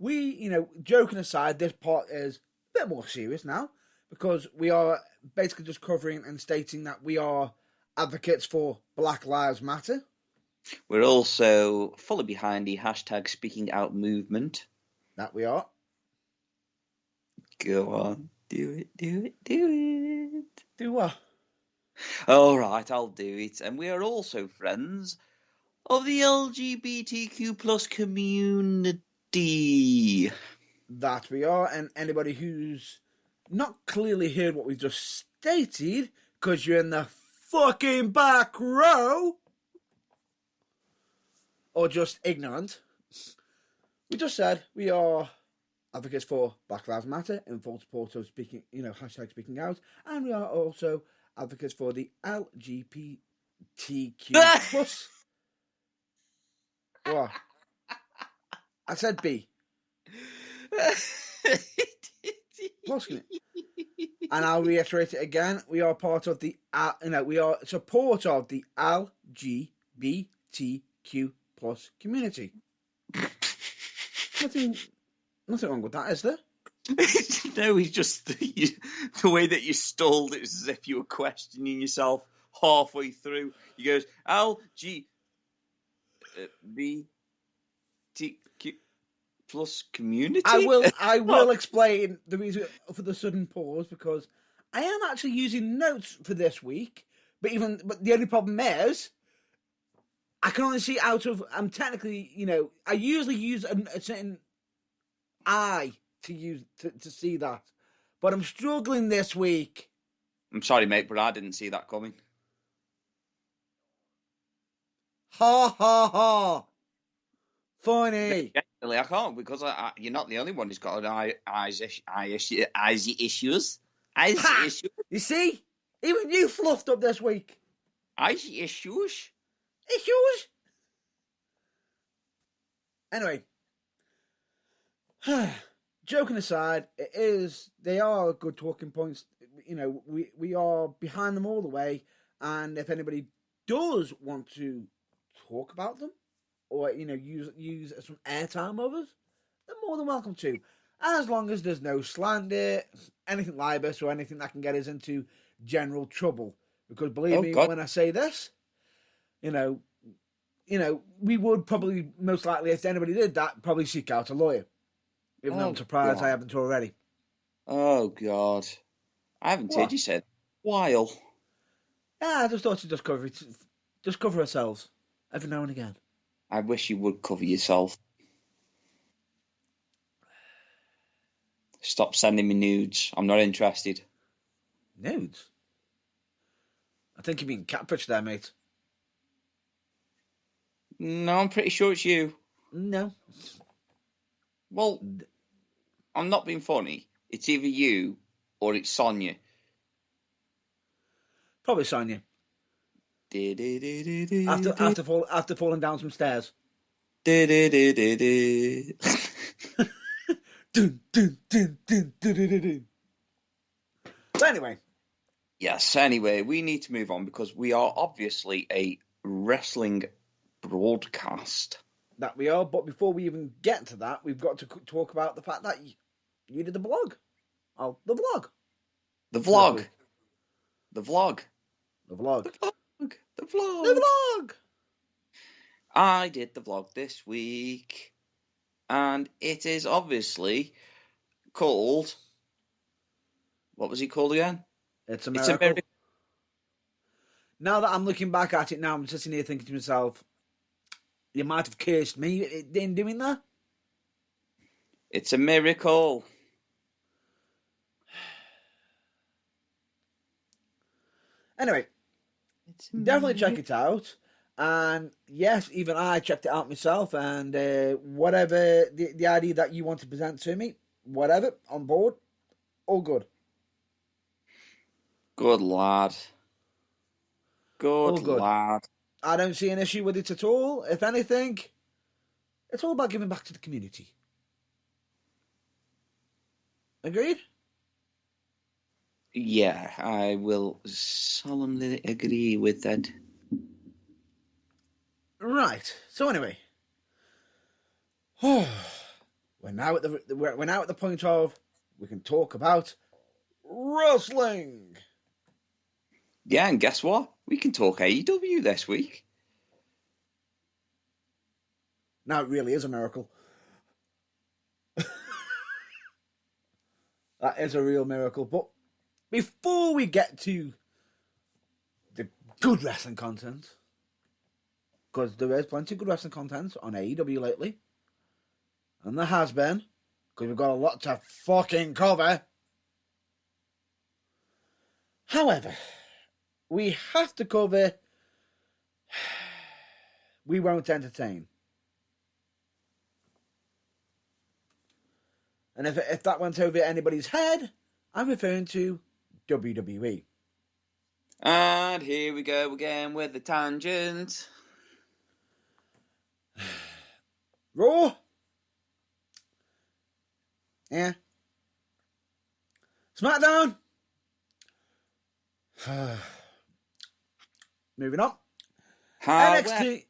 joking aside, this part is a bit more serious now because we are basically just covering and stating that we are advocates for Black Lives Matter. We're also fully behind the hashtag Speaking Out movement. That we are. Go on. Do it, do it, do it. Do what? All right, I'll do it. And we are also friends of the LGBTQ plus community. That we are. And anybody who's not clearly heard what we've just stated, because you're in the fucking back row, or just ignorant, we just said we are advocates for Black Lives Matter in full support of speaking, hashtag speaking out, and we are also advocates for the LGBTQ plus. What? I said B. Plus, and I'll reiterate it again. We are part of the, we are support of the LGBTQ plus community. Nothing wrong with that, is there? No, it's just the way that you stalled it was as if you were questioning yourself halfway through. He goes, LGBTQ plus community? I will explain the reason for the sudden pause, because I am actually using notes for this week, but the only problem is I can only see I'm technically, I usually use a certain eye to see that, but I'm struggling this week. I'm sorry, mate, but I didn't see that coming. Ha ha ha! Funny. Definitely, I can't, because you're not the only one who's got an eyes issues. You see, even you fluffed up this week. Eyes issues. Anyway, joking aside, they are good talking points. We are behind them all the way, and if anybody does want to talk about them or use some airtime of us, they're more than welcome to, as long as there's no slander, anything libelous, or anything that can get us into general trouble. Because believe me, when I say this, we would probably, most likely, if anybody did that, probably seek out a lawyer. Even though I'm surprised I haven't already. Oh, God. I haven't heard you say it in a while. Yeah, I just thought to just cover ourselves every now and again. I wish you would cover yourself. Stop sending me nudes. I'm not interested. Nudes? I think you mean catfish there, mate. No, I'm pretty sure it's you. No. Well, I'm not being funny. It's either you or it's Sonia. Probably Sonia. After falling down some stairs. But anyway. Yes, anyway, we need to move on because we are obviously a wrestling broadcast. That we are, but before we even get to that, we've got to talk about the fact that you did the blog. Oh, the vlog. The vlog. The vlog. The vlog. The vlog. The vlog. The vlog. I did the vlog this week, and it is obviously called. What was he called again? It's a miracle. Now that I'm looking back at it now, I'm sitting here thinking to myself, you might have cursed me in doing that. It's a miracle. Anyway, definitely check it out. And yes, even I checked it out myself. And whatever the idea that you want to present to me, whatever, on board, all good. Good lad. Good lad. I don't see an issue with it at all. If anything, it's all about giving back to the community. Agreed? Yeah, I will solemnly agree with that. Right. So anyway. Where we're now at the point of we can talk about wrestling. Yeah, and guess what? We can talk AEW this week. Now it really is a miracle. That is a real miracle. But before we get to the good wrestling content, because there is plenty of good wrestling content on AEW lately, and there has been, because we've got a lot to fucking cover. However, we have to cover We Won't Entertain. And if that went over anybody's head, I'm referring to WWE. And here we go again with the tangent. Raw. Yeah. SmackDown. Moving on. NXT.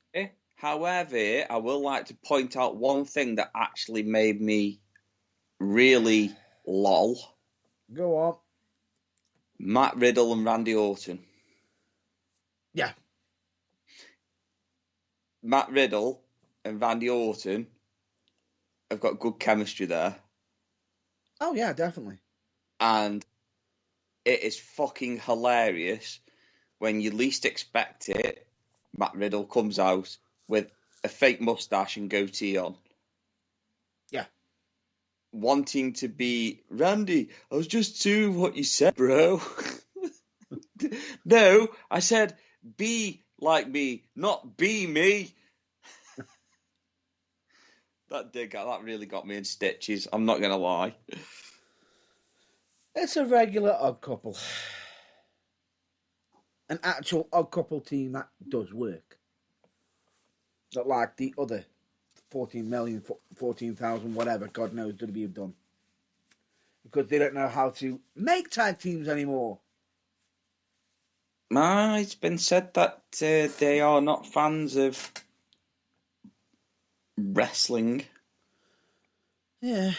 However, I will like to point out one thing that actually made me really lol. Go on. Matt Riddle and Randy Orton. Yeah. Matt Riddle and Randy Orton have got good chemistry there. Oh, yeah, definitely. And it is fucking hilarious when you least expect it. Matt Riddle comes out with a fake mustache and goatee on. Yeah. Wanting to be Randy. I was just doing what you said, bro. No, I said be like me, not be me. That really got me in stitches. I'm not gonna lie. It's a regular odd couple. An actual odd couple team that does work. Not like the other 14 million, 14,000, whatever, God knows, WWE have done. Because they don't know how to make tag teams anymore. It's been said that they are not fans of wrestling. Yeah.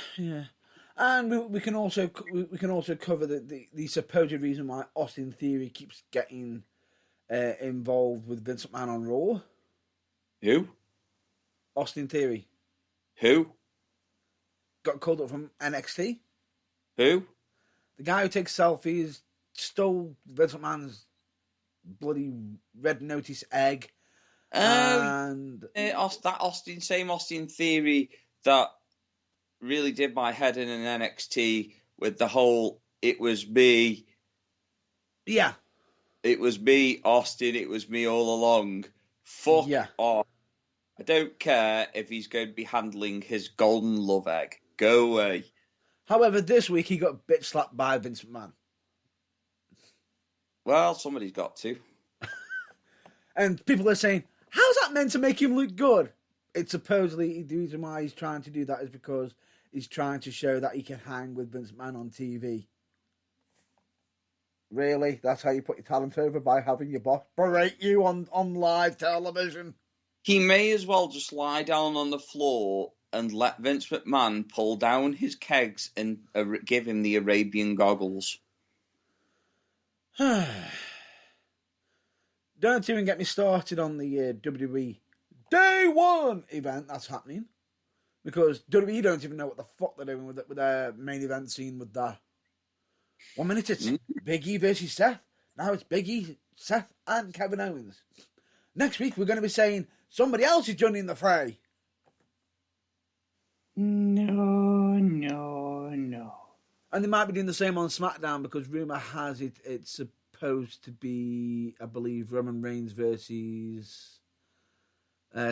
And we can also cover the supposed reason why Austin Theory keeps getting involved with Vince McMahon on Raw. Who? Austin Theory. Who? Got called up from NXT. Who? The guy who takes selfies, stole Vince McMahon's bloody red notice egg. And that Austin Theory that really did my head in an NXT with the whole it was me. Yeah. It was me, Austin, it was me all along. Fuck off. I don't care if he's going to be handling his golden love egg. Go away. However, this week he got bitch slapped by Vince McMahon. Well, somebody's got to. And people are saying, how's that meant to make him look good? It's supposedly the reason why he's trying to do that is because he's trying to show that he can hang with Vince McMahon on TV. Really? That's how you put your talent over, by having your boss berate you on live television? He may as well just lie down on the floor and let Vince McMahon pull down his kegs and give him the Arabian goggles. Don't even get me started on the WWE Day One event that's happening. Because WWE don't even know what the fuck they're doing with their main event scene with that. 1 minute it's Big E versus Seth. Now it's Big E, Seth, and Kevin Owens. Next week we're going to be saying somebody else is joining the fray. No. And they might be doing the same on SmackDown because rumour has it it's supposed to be, I believe, Roman Reigns versus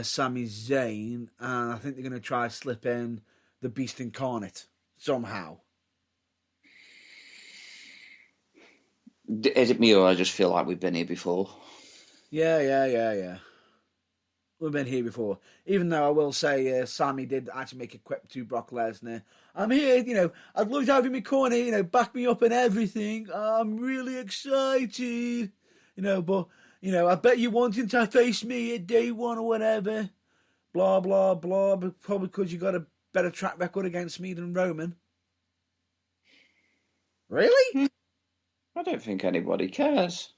Sami Zayn. And I think they're going to try to slip in the Beast Incarnate somehow. Is it me or I just feel like we've been here before? Yeah. We've been here before. Even though I will say Sami did actually make a quip to Brock Lesnar. I'm here, I'd love to have you in my corner, back me up and everything. I'm really excited. But, I bet you wanting to face me at Day One or whatever. Blah, blah, blah. But probably because you got a better track record against me than Roman. Really? I don't think anybody cares.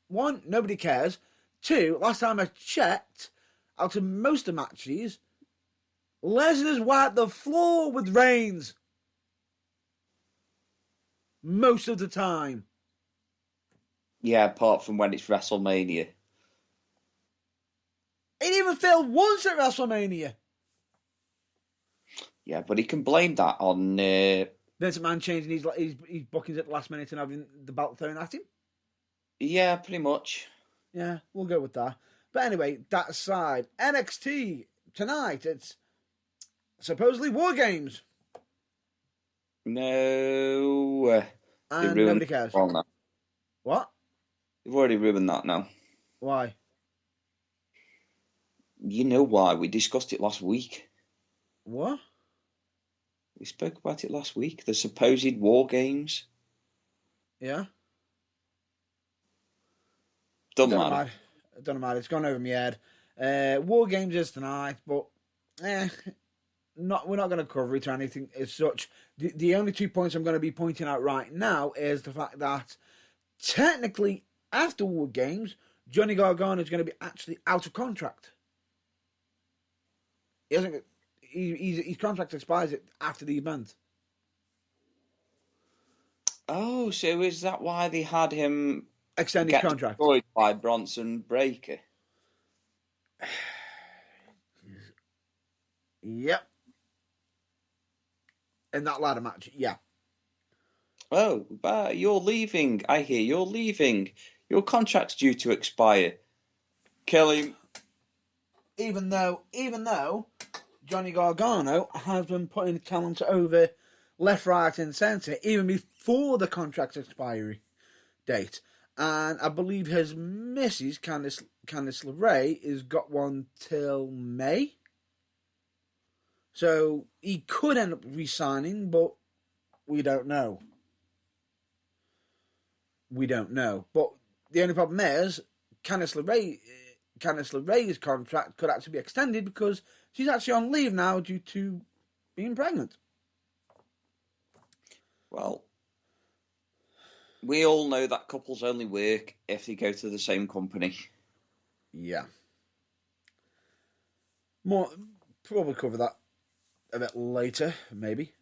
One, nobody cares. Two, last time I checked, out of most of the matches, Lesnar's wiped the floor with Reigns. Most of the time. Yeah, apart from when it's WrestleMania. He didn't even failed once at WrestleMania. Yeah, but he can blame that on... Vince McMahon changing his bookings at the last minute and having the belt thrown at him. Yeah, pretty much. Yeah, we'll go with that. But anyway, that aside, NXT tonight, it's supposedly War Games. No. And nobody cares. Now. What? They've already ruined that now. Why? You know why. We discussed it last week. What? We spoke about it last week. The supposed War Games. Yeah? Doesn't matter. It doesn't matter. It's gone over my head. War Games is tonight, but we're not going to cover it or anything as such. The only 2 points I'm going to be pointing out right now is the fact that technically after War Games, Johnny Gargano is going to be actually out of contract. His contract expires after the event. Oh, so is that why they had him extend his contract? Destroyed by Bronson Breakker? Yep. In that ladder match, yeah. Oh, but you're leaving. I hear you're leaving. Your contract's due to expire. Kill him. Even though Johnny Gargano has been putting talent over left, right, and centre even before the contract expiry date. And I believe his missus, Candice LeRae, has got one till May. So he could end up re-signing, but we don't know. But the only problem is Candice LeRae's contract could actually be extended because she's actually on leave now due to being pregnant. Well, we all know that couples only work if they go to the same company. Yeah. Probably cover that a bit later, maybe.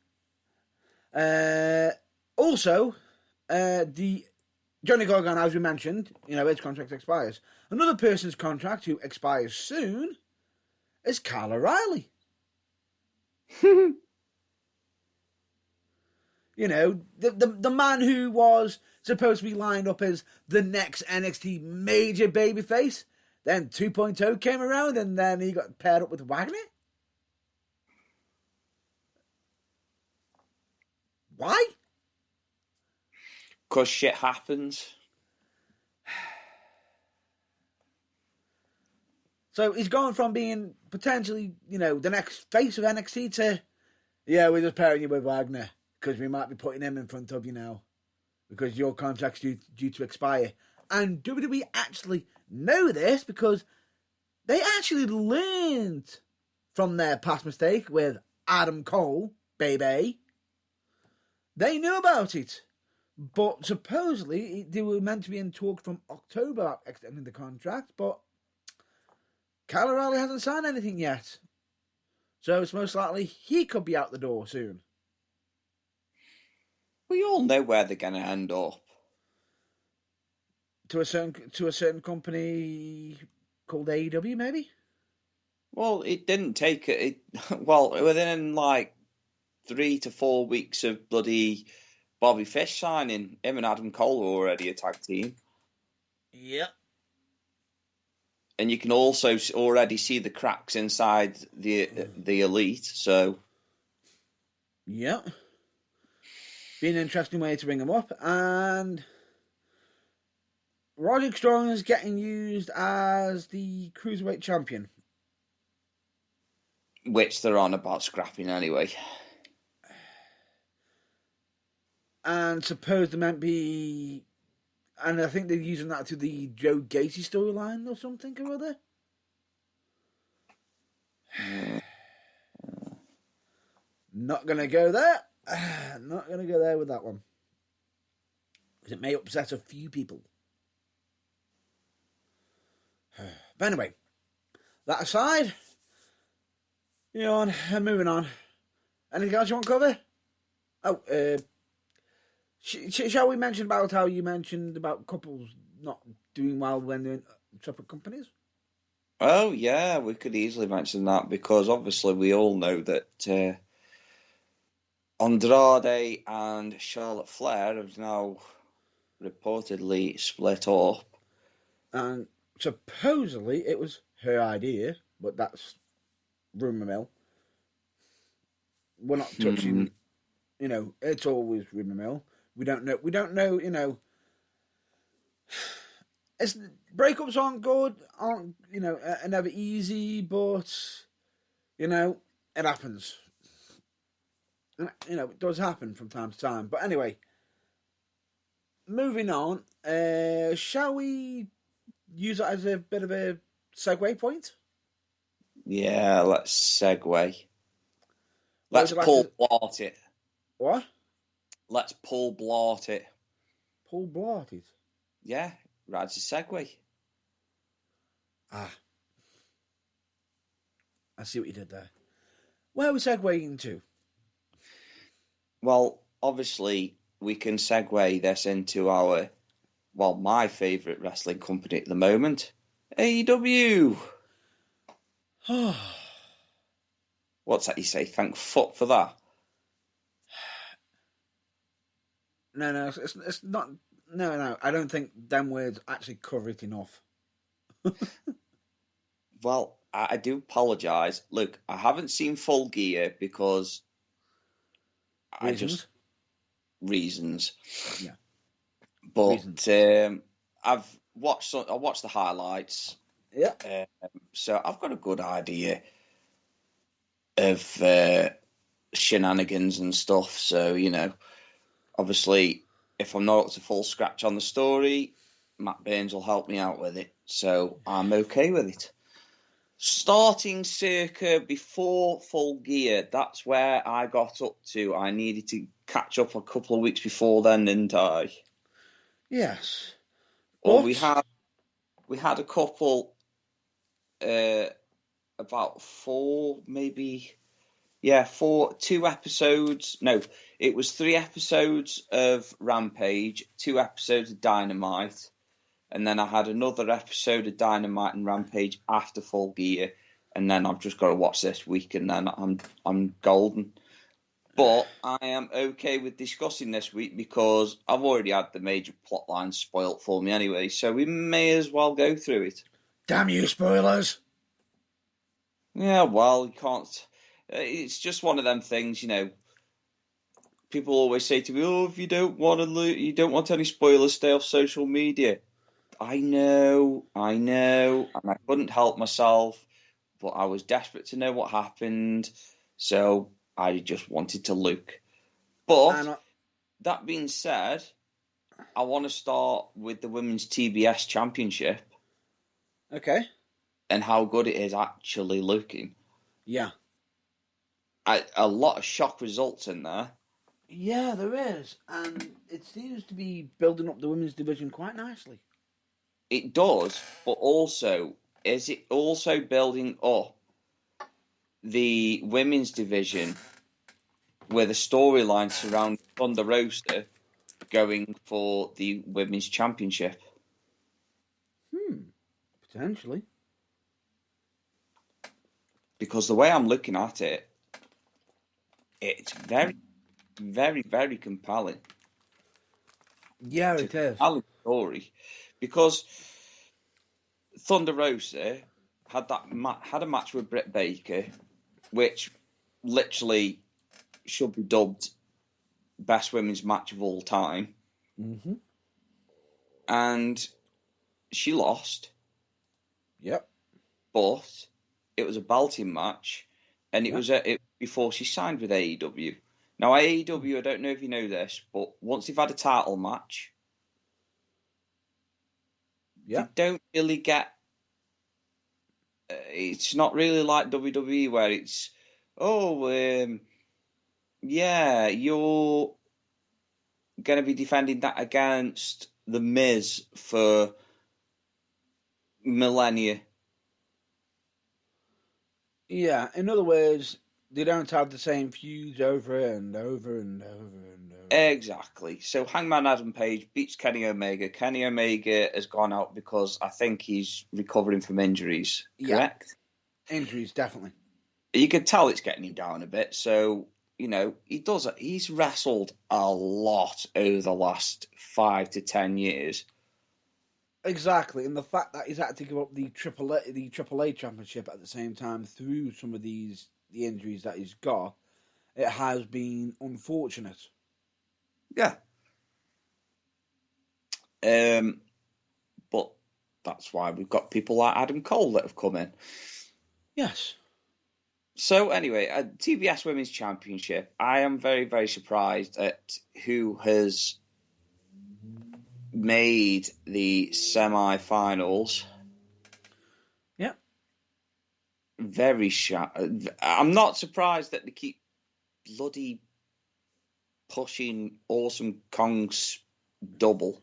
Also, the Johnny Gargano, as we mentioned, his contract expires. Another person's contract who expires soon is Kyle O'Reilly. The man who was supposed to be lined up as the next NXT major babyface. Then 2.0 came around and then he got paired up with Wagner. Why? Because shit happens. So he's gone from being potentially, the next face of NXT to, we're just pairing you with Wagner because we might be putting him in front of you now because your contract's due to expire. And WWE actually know this because they actually learned from their past mistake with Adam Cole, baby. They knew about it. But supposedly, they were meant to be in talk from October about extending the contract, but Kyle O'Reilly hasn't signed anything yet. So it's most likely he could be out the door soon. We all know where they're going to end up. To a certain company called AEW, maybe? Well, it didn't take it. Well, within 3 to 4 weeks of bloody Bobby Fish signing, him and Adam Cole were already a tag team. Yep. And you can also already see the cracks inside the Elite, so... Yep. Be an interesting way to bring them up. And Roderick Strong is getting used as the Cruiserweight Champion. Which they're on about scrapping anyway. And suppose there might be... And I think they're using that to the Joe Gacy storyline or something or other. not going to go there. Not going to go there with that one. Because it may upset a few people. But anyway, that aside, moving on. Anything else you want to cover? Oh, shall we mention about how you mentioned about couples not doing well when they're in separate companies? Oh, yeah, we could easily mention that because obviously we all know that Andrade and Charlotte Flair have now reportedly split up. And supposedly it was her idea, but that's rumour mill. We're not touching, it's always rumour mill. We don't know, breakups aren't good, are never easy, but, it happens. It does happen from time to time. But anyway, moving on, shall we use it as a bit of a segue point? Yeah, let's segue. Let's Paul Blart it. What? Let's Paul Blart it. Paul Blart it? Yeah, rides a segue. Ah. I see what you did there. Where are we segueing to? Well, obviously, we can segue this into my favourite wrestling company at the moment, AEW. What's that you say? Thank fuck for that. No, it's not. No, I don't think them words actually cover it enough. Well, I do apologise. Look, I haven't seen Full Gear because reasons. Yeah. But I've watched the highlights. Yeah. So I've got a good idea of shenanigans and stuff. So, obviously, if I'm not up to full scratch on the story, Matt Burns will help me out with it. So I'm okay with it. Starting circa before Full Gear, that's where I got up to. I needed to catch up a couple of weeks before then, didn't I? Yes. Or we had a couple, about 2 episodes. No, it was 3 episodes of Rampage, 2 episodes of Dynamite, and then I had another episode of Dynamite and Rampage after Full Gear, and then I've just got to watch this week, and then I'm golden. But I am okay with discussing this week because I've already had the major plot line spoilt for me anyway, so we may as well go through it. Damn you, spoilers! Yeah, well, you can't. It's just one of them things, People always say to me, "Oh, if you don't want any spoilers, stay off social media." I know, and I couldn't help myself, but I was desperate to know what happened, so I just wanted to look. But that being said, I want to start with the Women's TBS Championship. Okay. And how good it is actually looking. Yeah. A lot of shock results in there. Yeah, there is. And it seems to be building up the women's division quite nicely. It does, but also, is it also building up the women's division with a storyline surrounding Thunder Rosa going for the women's championship? Potentially. Because the way I'm looking at it, it's very, very, very compelling. Yeah, it is. Compelling story. Because Thunder Rosa had a match with Britt Baker, which literally should be dubbed best women's match of all time. Mm-hmm. And she lost. Yep. But it was a belting match, and it was before she signed with AEW. Now, AEW, I don't know if you know this, but once they've had a title match, they don't really get... it's not really like WWE where it's, Yeah, you're going to be defending that against The Miz for millennia. Yeah, in other words, they don't have the same feuds over and over and over and over. Exactly. So Hangman Adam Page beats Kenny Omega. Kenny Omega has gone out because I think he's recovering from injuries, correct? Yeah, injuries, definitely. You can tell it's getting him down a bit. So, he's wrestled a lot over the last 5 to 10 years. Exactly, and the fact that he's had to give up the AAA championship at the same time through some of the injuries that he's got, it has been unfortunate. Yeah. But that's why we've got people like Adam Cole that have come in. Yes. So anyway, TBS Women's Championship, I am very, very surprised at who has made the semi-finals. Yeah. Very I'm not surprised that they keep bloody pushing Awesome Kong's double.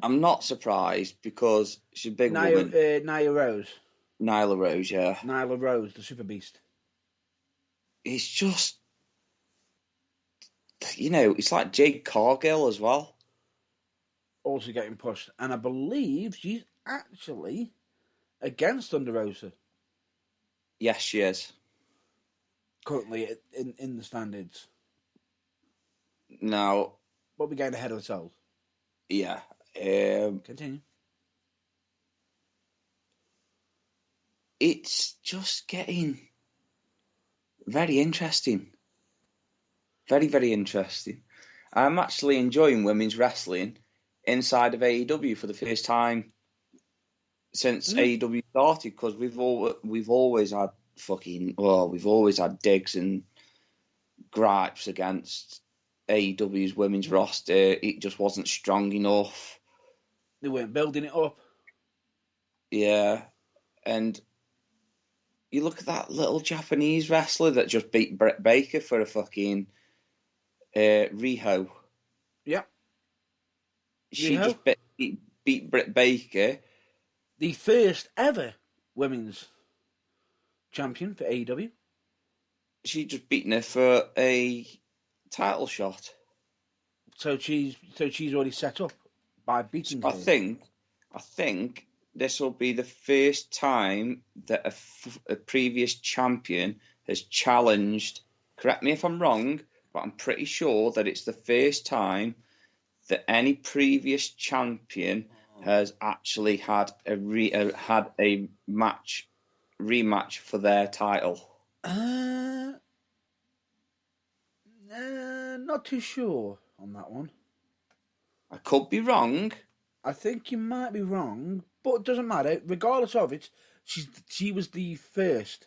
I'm not surprised because she's a big woman. Nyla Rose. Nyla Rose, yeah. Nyla Rose, the Super Beast. It's just, it's like Jade Cargill as well. Also getting pushed. And I believe she's actually against Thunder Rosa. Yes, she is. Currently in the standards. Now. But we're getting ahead of ourselves. Yeah. Continue. It's just getting very interesting. Very, very interesting. I'm actually enjoying women's wrestling inside of AEW for the first time since AEW started, because we've always had we've always had digs and gripes against AEW's women's roster. It just wasn't strong enough. They weren't building it up. Yeah, and you look at that little Japanese wrestler that just beat Britt Baker for a fucking Riho. Yep. She just beat Britt Baker. The first ever women's champion for AEW. She just beaten her for a title shot. So she's already set up by beating her. I think this will be the first time that a previous champion has challenged. Correct me if I'm wrong, but I'm pretty sure that it's the first time that any previous champion has actually had a rematch for their title. Not too sure on that one. I could be wrong. I think you might be wrong, but it doesn't matter. Regardless of it, she was the first.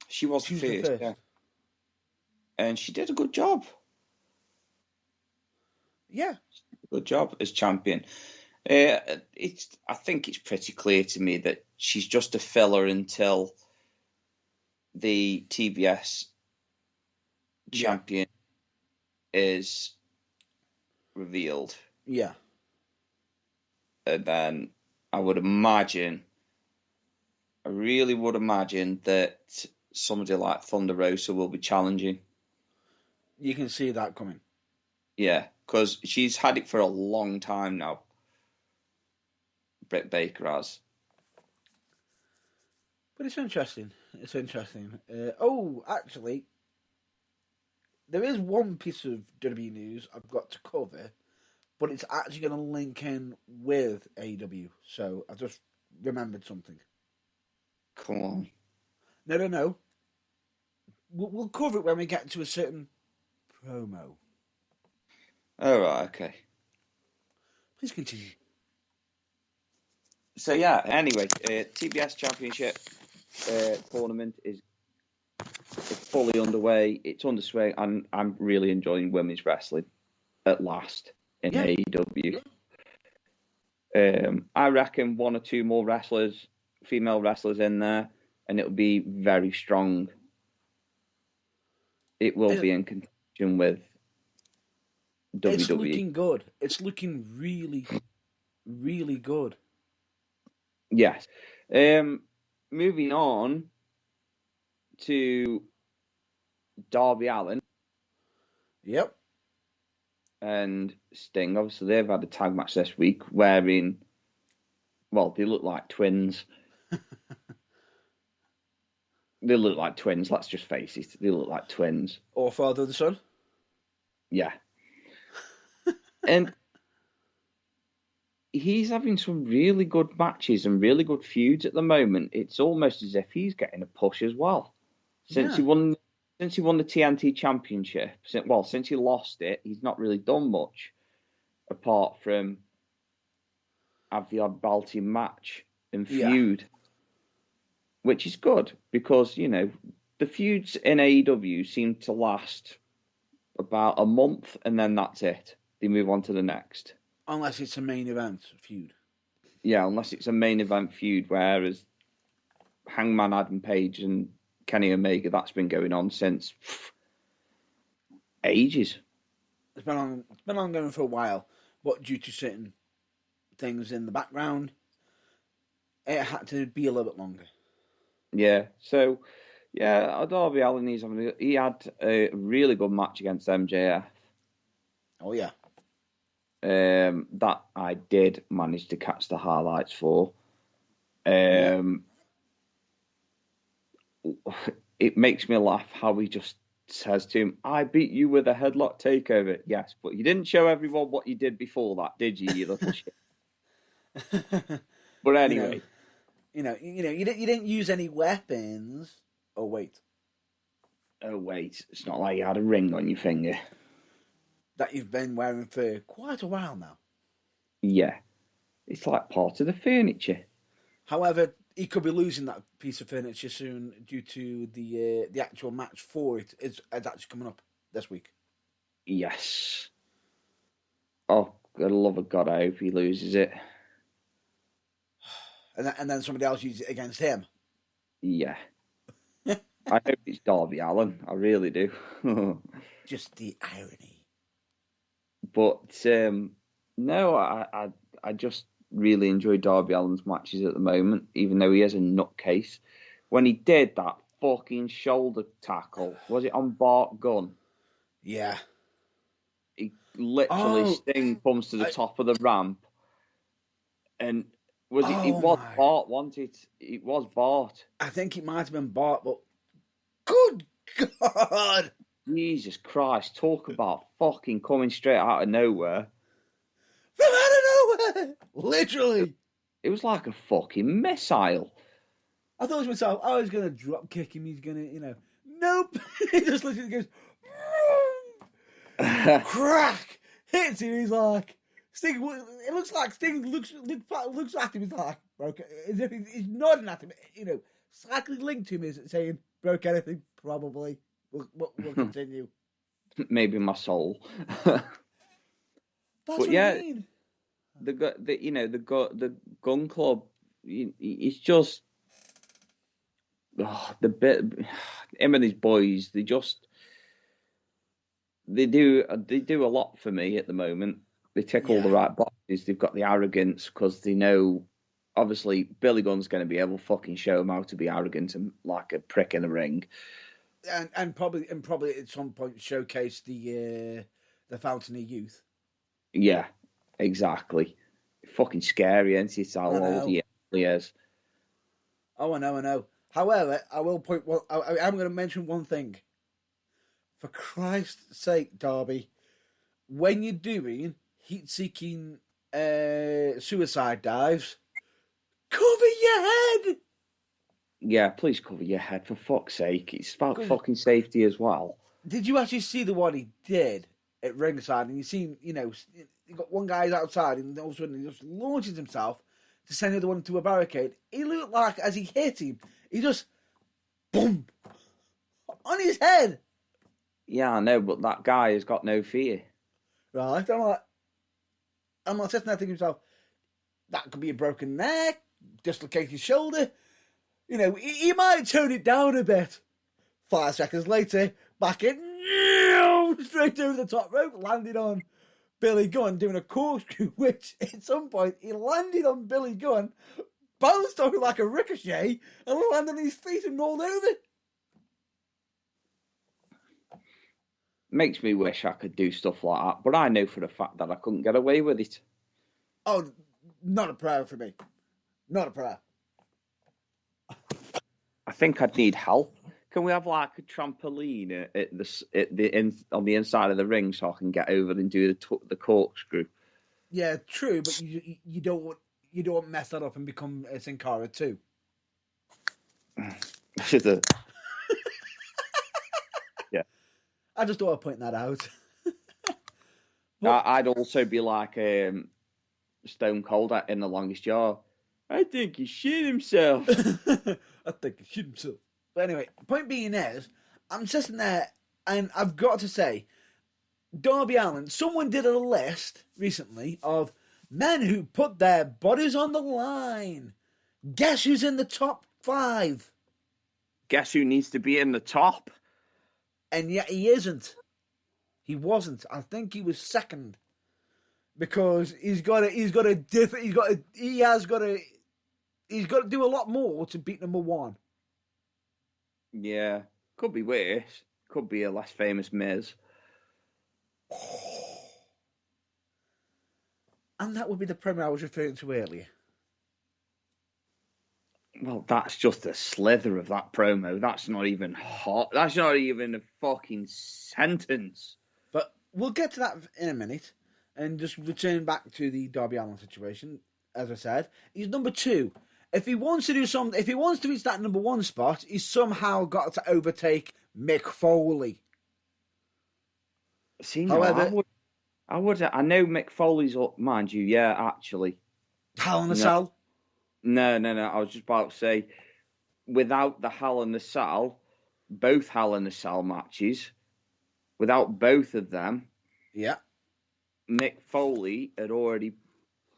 She was the first. Yeah. And she did a good job. Yeah. Good job as champion. I think it's pretty clear to me that she's just a filler until the TBS champion is revealed. Yeah. And then I really would imagine that somebody like Thunder Rosa will be challenging. You can see that coming. Yeah, because she's had it for a long time now. Britt Baker has. But it's interesting. Actually, there is one piece of WWE news I've got to cover, but it's actually going to link in with AEW. So I just remembered something. Come on. No. We'll cover it when we get to a certain promo. All right, okay. Please continue. So yeah, anyway, TBS Championship tournament is fully underway. It's under swing, and I'm really enjoying women's wrestling at last in AEW. I reckon one or two more female wrestlers in there, and it'll be very strong. It will be in contention with WWE. It's looking good. It's looking really, really good. Yes. Moving on to Darby Allin. Yep. And Sting. Obviously, they've had a tag match this week wearing, well, they look like twins. They look like twins, let's just face it. They look like twins. Or father and son. Yeah. And he's having some really good matches and really good feuds at the moment. It's almost as if he's getting a push as well. Since he won the TNT Championship, since he lost it, he's not really done much apart from have the odd Balti match and feud, which is good because, the feuds in AEW seem to last about a month and then that's it. They move on to the next. Unless it's a main event feud. Yeah, unless it's a main event feud, whereas Hangman Adam Page and Kenny Omega, that's been going on since ages. It's been ongoing for a while, but due to certain things in the background, it had to be a little bit longer. Yeah, so Darby Allin, he had a really good match against MJF. Oh yeah. That I did manage to catch the highlights for. It makes me laugh how he just says to him, "I beat you with a headlock takeover." Yes, but you didn't show everyone what you did before that, did you, you little shit? But anyway, you didn't use any weapons. Oh wait, it's not like you had a ring on your finger that you've been wearing for quite a while now. Yeah, it's like part of the furniture. However, he could be losing that piece of furniture soon due to the actual match for it is actually coming up this week. Yes. Oh, for the love of God, I hope he loses it. And then somebody else uses it against him. Yeah. I hope it's Darby Allin. I really do. Just the irony. But no, I just really enjoy Darby Allin's matches at the moment, even though he is a nutcase. When he did that fucking shoulder tackle, was it on Bart Gunn? Yeah. He literally Sting comes to the top of the ramp, and it was Bart, wasn't it? It was Bart. I think it might have been Bart, but good God! Jesus Christ, talk about fucking coming straight out of nowhere. From out of nowhere! Literally! It was like a fucking missile. I thought to myself, I was going to drop kick him, he's going to, nope! He just literally goes, crack! Hits him, he's like, Sting, it looks like Sting looks at him, he's like, broke, he's nodding at him, slightly linked to him, is saying, broke anything? Probably. We'll continue. Maybe my soul. That's what I mean. The Gun Club, it's just the bit. Him and his boys, they do a lot for me at the moment. They tick all the right boxes. They've got the arrogance because they know, obviously, Billy Gunn's going to be able to fucking show them how to be arrogant and like a prick in the ring. And probably at some point showcase the Fountain of Youth. Yeah, exactly. Fucking scary, isn't it? How old he is. Oh, I know. However, I will point. Well, I'm going to mention one thing. For Christ's sake, Darby, when you're doing heat-seeking suicide dives, cover your head. Yeah, please cover your head, for fuck's sake. It's about fucking safety as well. Did you actually see the one he did at ringside? And you seen, you got one guy outside and all of a sudden he just launches himself to send the other one into a barricade. He looked like, as he hit him, he just, boom, on his head. Yeah, I know, but that guy has got no fear. Right, I'm like sitting there thinking to myself, That could be a broken neck, dislocated shoulder. You know, he might tone it down a bit. 5 seconds later, back in, straight over the top rope, landed on Billy Gunn doing a corkscrew, which at some point he landed on Billy Gunn, bounced off it like a ricochet, and landed on his feet and rolled over. Makes me wish I could do stuff like that, but I know for a fact that I couldn't get away with it. Oh, not a prayer for me. Not a prayer. I think I'd need help. Can we have like a trampoline on the inside of the ring so I can get over and do the corkscrew? Yeah, true, but you don't want mess that up and become a Sin Cara too. Yeah. I just thought I'd point that out. I'd also be like Stone Cold in The Longest Yard. I think he shit himself. I think he shit himself. But anyway, point being is, I'm sitting there and I've got to say, Darby Allin, someone did a list recently of men who put their bodies on the line. Guess who's in the top 5? Guess who needs to be in the top? And yet he isn't. He wasn't. I think he was second. Because he's got to do a lot more to beat number 1. Yeah. Could be worse. Could be a less famous Miz. And that would be the promo I was referring to earlier. Well, that's just a slither of that promo. That's not even hot. That's not even a fucking sentence. But we'll get to that in a minute. And just return back to the Darby Allin situation. As I said, he's number 2. If he wants to do something, if he wants to reach that number 1 spot, he's somehow got to overtake Mick Foley. See, no, however, I know Mick Foley's up, mind you. Yeah, actually. Hell in a Cell? No. I was just about to say, without the Hell in a Cell, both Hell in a Cell matches, without both of them, yeah, Mick Foley had already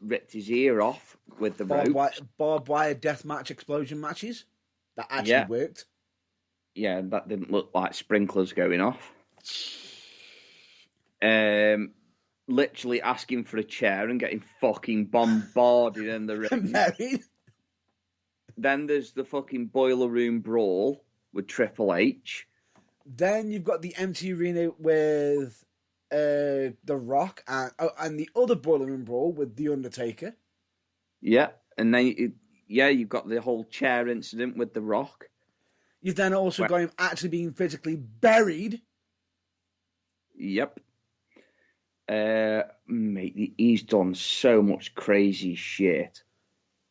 ripped his ear off with the ropes. Barbed wire deathmatch explosion matches. That actually worked. Yeah, that didn't look like sprinklers going off. Literally asking for a chair and getting fucking bombarded in the ring. Married. Then there's the fucking Boiler Room Brawl with Triple H. Then you've got the empty arena with The Rock and the other Boiler Room Brawl with The Undertaker. Yeah, and then you've got the whole chair incident with The Rock. You've then also got him actually being physically buried. Yep. Mate, he's done so much crazy shit.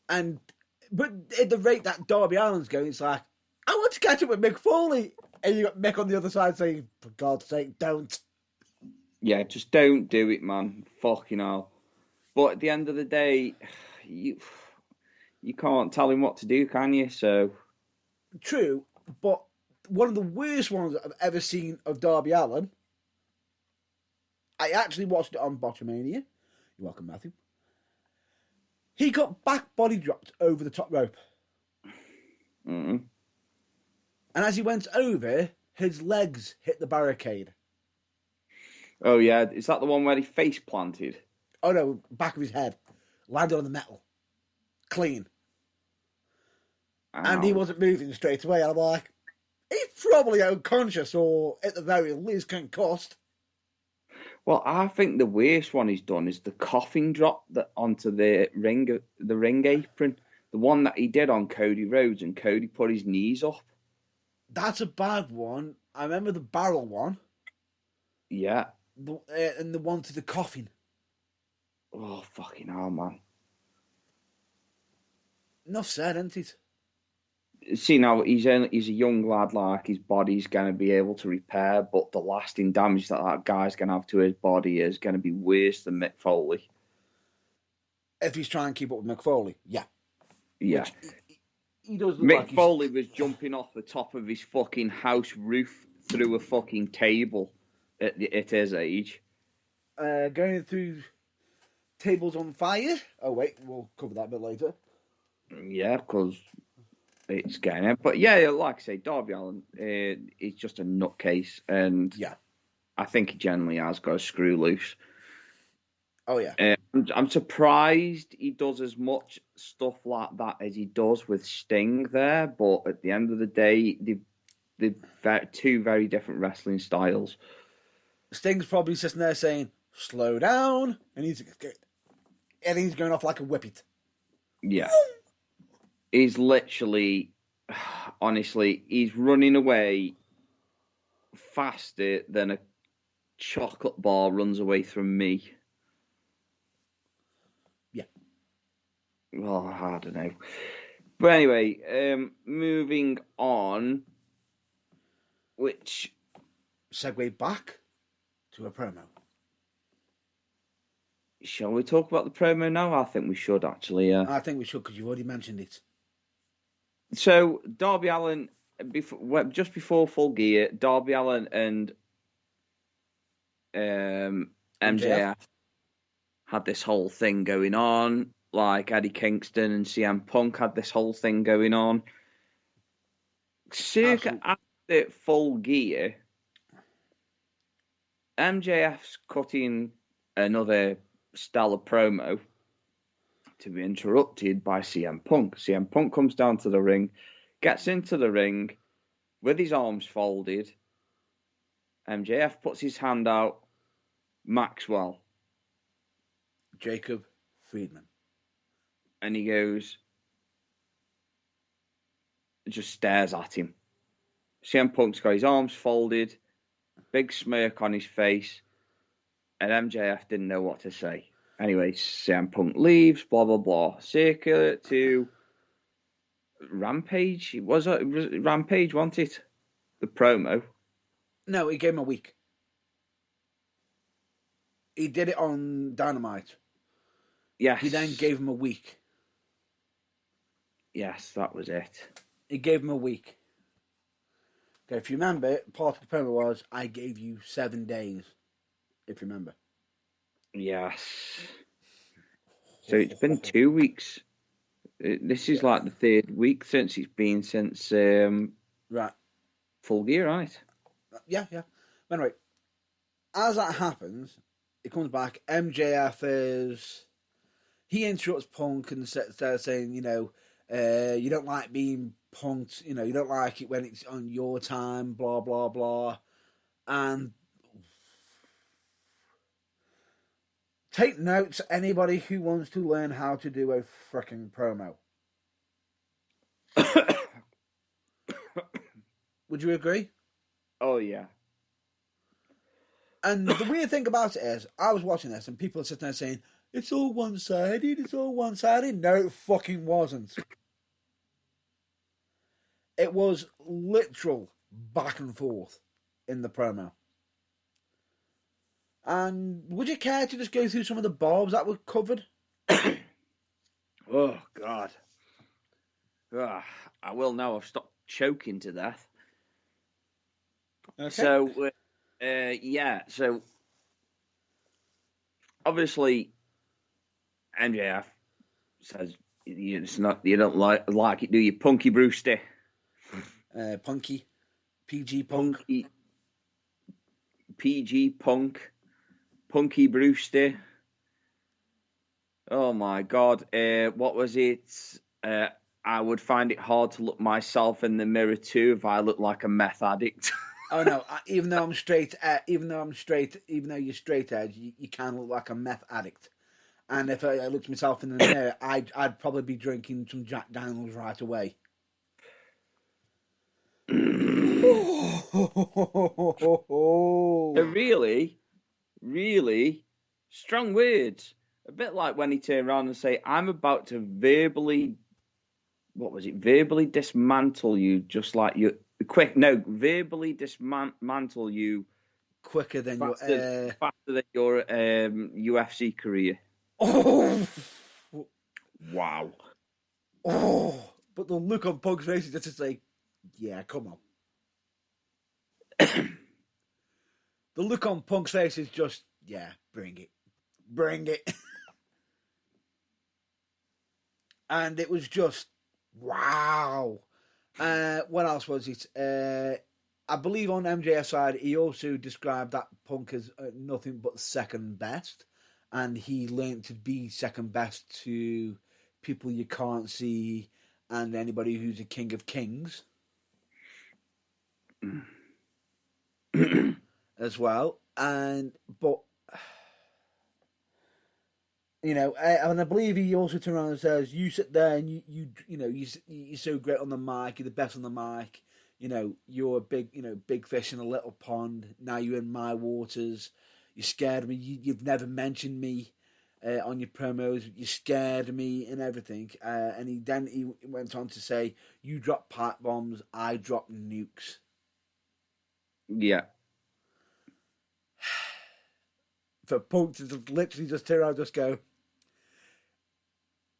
But at the rate that Darby Allin's going, it's like, I want to catch up with Mick Foley. And you got Mick on the other side saying, for God's sake, don't. Yeah, just don't do it, man. Fucking hell. But at the end of the day, you can't tell him what to do, can you? So true, but one of the worst ones I've ever seen of Darby Allin, I actually watched it on Botchamania. You're welcome, Matthew. He got back body dropped over the top rope. Mm-hmm. And as he went over, his legs hit the barricade. Oh, yeah. Is that the one where he face planted? Oh, no. Back of his head. Landed on the metal. Clean. Ow. And he wasn't moving straight away. And I'm like, he's probably unconscious or at the very least concussed. Well, I think the worst one he's done is the coffin drop onto the ring apron. The one that he did on Cody Rhodes, and Cody put his knees up. That's a bad one. I remember the barrel one. Yeah. And the one to the coffin. Oh, fucking hell, man. Enough said, isn't it? See, now, he's a young lad, like, his body's going to be able to repair, but the lasting damage that guy's going to have to his body is going to be worse than Mick Foley. If he's trying to keep up with Mick Foley, yeah. Yeah. He does look Mick Foley was jumping off the top of his fucking house roof through a fucking table at his age. Going through tables on fire. Oh wait, we'll cover that a bit later. Yeah, because it's getting it. But yeah, like I say, Darby Allin is just a nutcase, and Yeah. I think he generally has got a screw loose. Oh yeah. I'm surprised he does as much stuff like that as he does with Sting there, but at the end of the day, they're two very different wrestling styles. Sting's probably sitting there saying, "Slow down," and he's going off like a whippet. Yeah. He's literally, honestly, he's running away faster than a chocolate bar runs away from me. Yeah. Well, I don't know. But anyway, moving on, which... Segue back to a promo. Shall we talk about the promo now? I think we should, actually. I think we should, because you've already mentioned it. So, Darby Allin, just before Full Gear, Darby Allin and MJF had this whole thing going on. Like Eddie Kingston and CM Punk had this whole thing going on. Circa after Full Gear, MJF's cutting another stellar promo to be interrupted by CM Punk. CM Punk comes down to the ring, gets into the ring with his arms folded. MJF puts his hand out. Maxwell. Jacob Friedman. And he goes, just stares at him. CM Punk's got his arms folded, big smirk on his face, and MJF didn't know what to say. Anyway, CM Punk leaves, blah, blah, blah. Circular to Rampage. It was Rampage, wasn't it? The promo. No, he gave him a week. He did it on Dynamite. Yes. He then gave him a week. Yes, that was it. He gave him a week. Okay, if you remember, part of the promo was, I gave you 7 days. If you remember. Yes. So it's been 2 weeks. This is like the third week since it's been since right. Full Gear, right? Yeah. Anyway, as that happens, it comes back. MJF he interrupts Punk and starts saying, you don't like being punked, you don't like it when it's on your time, blah, blah, blah. And take notes, anybody who wants to learn how to do a freaking promo. Would you agree? Oh, yeah. And the weird thing about it is, I was watching this and people are sitting there saying, it's all one-sided, No, it fucking wasn't. It was literal back and forth in the promo. And would you care to just go through some of the barbs that were covered? Oh, God. I will now. I've stopped choking to death. Okay. So, so obviously MJF says you don't like it, do you, Punky Brewster? Punky. PG Punk. PG Punk. Punky Brewster. Oh my God. What was it? I would find it hard to look myself in the mirror too if I looked like a meth addict. Oh no! Even though you're straight edge, you can look like a meth addict. And if I looked myself in the mirror, I'd probably be drinking some Jack Daniels right away. Really, really strong words. A bit like when he turned around and say, "I'm about to verbally dismantle you, just like you." Verbally dismantle you quicker than faster than your UFC career. Oh, wow! Oh, but the look on Punk's face is just to say, "Yeah, come on." The look on Punk's face is just, "Yeah, bring it." And it was just wow. What else was it? I believe on MJF's side, he also described that Punk as nothing but second best, and he learned to be second best to people you can't see and anybody who's a king of kings as well. But you know, and I believe he also turned around and says, "You sit there and you're so great on the mic. You're the best on the mic. You know, you're a big fish in a little pond. Now you're in my waters. You scared me. You've never mentioned me on your promos. You scared me and everything." And he went on to say, "You drop pipe bombs. I drop nukes." Yeah. For Punk to literally just turn around and just go,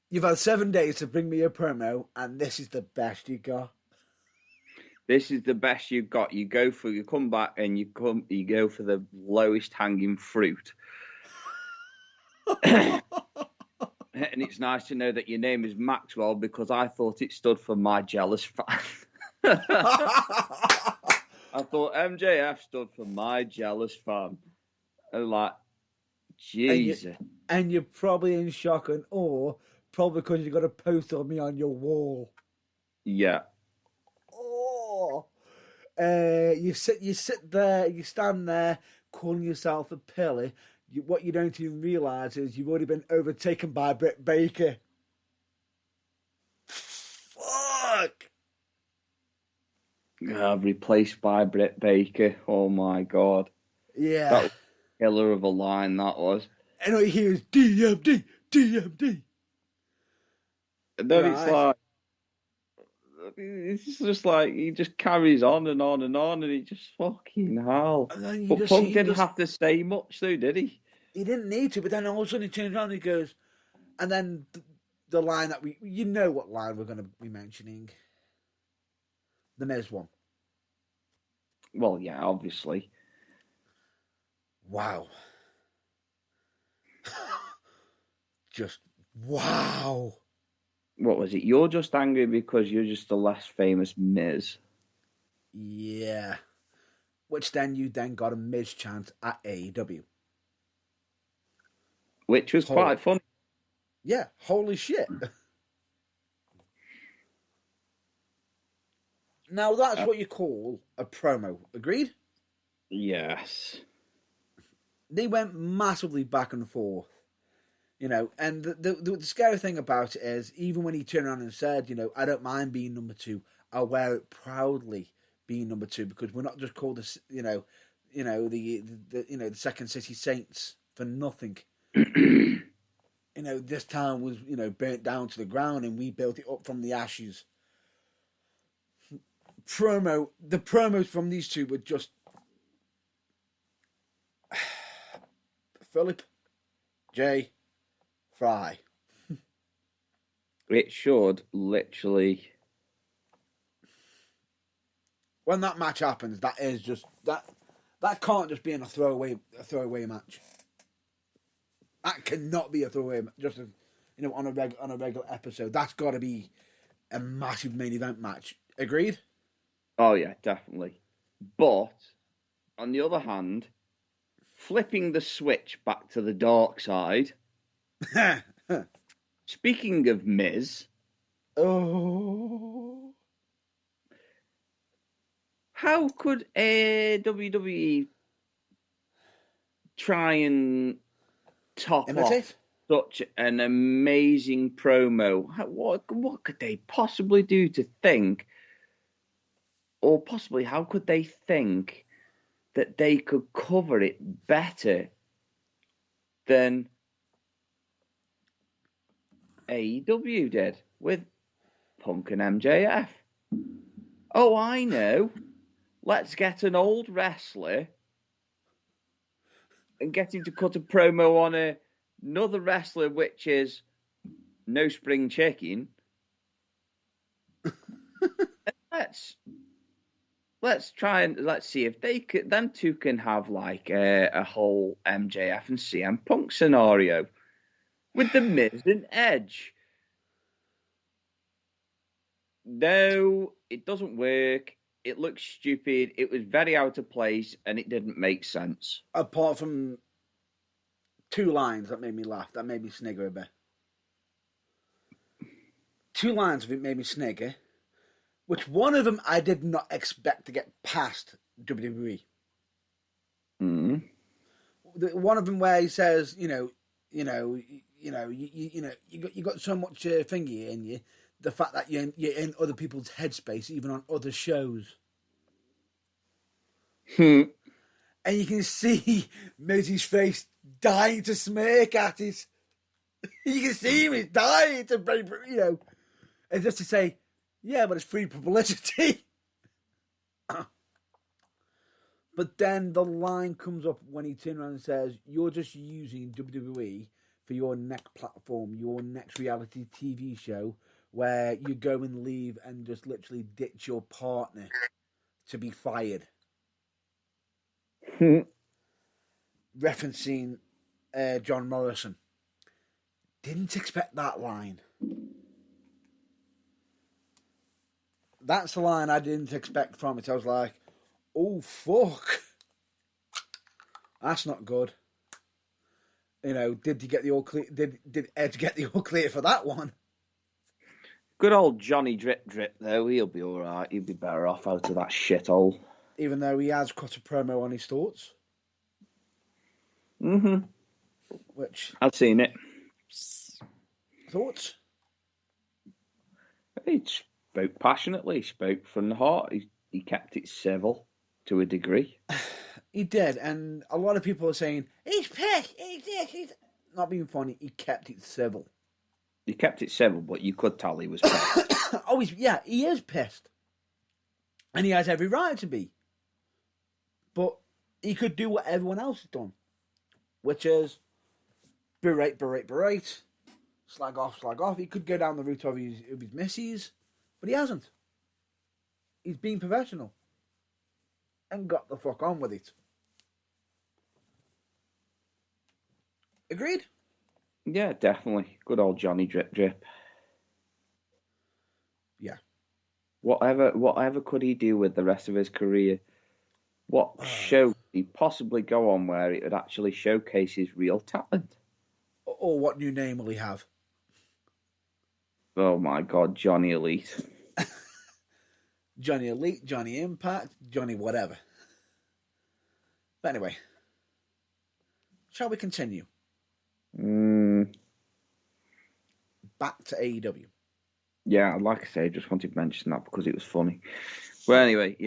"You've had 7 days to bring me a promo, and this is the best you got." This is the best you've got. You come back and you go for the lowest hanging fruit. And it's nice to know that your name is Maxwell, because I thought it stood for my jealous fan. I thought MJF stood for my jealous fan. And like, Jesus. And you're probably in shock and awe, probably because you've got a poster of me on your wall. Yeah. Oh. You sit there, you stand there, calling yourself a pilly. What you don't even realise is you've already been overtaken by Britt Baker. Fuck! Replaced by Britt Baker. Oh my God. Yeah. That was a killer of a line, that was. And all you hear is DMD, DMD. And then it's just like he just carries on and on and on, and he just fucking hell. But Punk didn't have to say much, though, did he? He didn't need to, but then all of a sudden he turns around and he goes, and then the line that you know what line we're going to be mentioning. The Miz one. Well, yeah, obviously. Wow. Just wow. What was it? You're just angry because you're just the less famous Miz. Yeah. Which then you got a Miz chant at AEW. Which was quite funny. Yeah, holy shit. Now that's what you call a promo. Agreed? Yes. They went massively back and forth. You know, and the scary thing about it is, even when he turned around and said, "I don't mind being number 2. I'll wear it proudly being number 2, because we're not just called the Second City Saints for nothing." This town was burnt down to the ground, and we built it up from the ashes. The promos from these two were just Philip J. Fry. It should literally. When that match happens, that is just that can't just be in a throwaway match. That cannot be a throwaway, just on a regular episode. That's got to be a massive main event match. Agreed? Oh yeah, definitely. But on the other hand, flipping the switch back to the dark side. Speaking of Miz, how could WWE try and top off such an amazing promo? What could they possibly do to think, or possibly how could they think that they could cover it better than AEW did with Punk and MJF? Oh, I know. Let's get an old wrestler and get him to cut a promo on another wrestler, which is no spring chicken. let's try and let's see if them two can have like a whole MJF and CM Punk scenario with the Miz and Edge. No, it doesn't work. It looks stupid. It was very out of place, and it didn't make sense. Apart from 2 lines that made me laugh, that made me snigger a bit. 2 lines of it made me snigger, which one of them I did not expect to get past WWE. Mm. One of them where he says, you got so much thingy in you. The fact that you're in other people's headspace, even on other shows. And you can see Mizzy's face dying to smirk at it. You can see him, he's dying to, and just to say, yeah, but it's free publicity. But then the line comes up when he turns around and says, you're just using WWE for your next platform, your next reality TV show, where you go and leave and just literally ditch your partner to be fired. Referencing John Morrison. Didn't expect that line. That's the line I didn't expect from it. I was like, oh, fuck. That's not good. Did he get the all clear? Did Edge get the all clear for that one? Good old Johnny Drip Drip, though. He'll be all right. He'll be better off out of that shithole. Even though he has cut a promo on his thoughts. Mm-hmm. Which... I've seen it. Thoughts? He spoke passionately. He spoke from the heart. He kept it civil to a degree. He did, and a lot of people are saying, he's pissed, he's... Not being funny, he kept it civil. He kept it civil, but you could tell he was pissed. He is pissed. And he has every right to be. But he could do what everyone else has done. Which is berate. Slag off. He could go down the route of his misses, but he hasn't. He's been professional. And got the fuck on with it. Agreed? Yeah, definitely. Good old Johnny Drip Drip. Yeah. Whatever could he do with the rest of his career? What show could he possibly go on where it would actually showcase his real talent? Or what new name will he have? Oh my God, Johnny Elite. Johnny Elite, Johnny Impact, Johnny whatever. But anyway, shall we continue? Back to AEW. Yeah, like I say, I just wanted to mention that because it was funny. Well, anyway,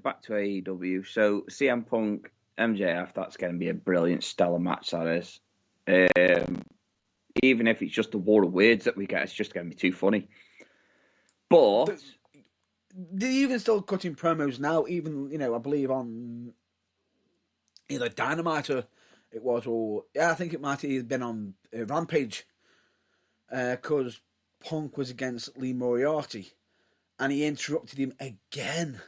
back to AEW. So CM Punk, MJF, that's going to be a brilliant, stellar match, that is. Even if it's just the war of words that we get, it's just going to be too funny. But... They're even still cutting promos now, even, I believe on either Dynamite or it was, or I think it might have been on Rampage, because Punk was against Lee Moriarty, and he interrupted him again.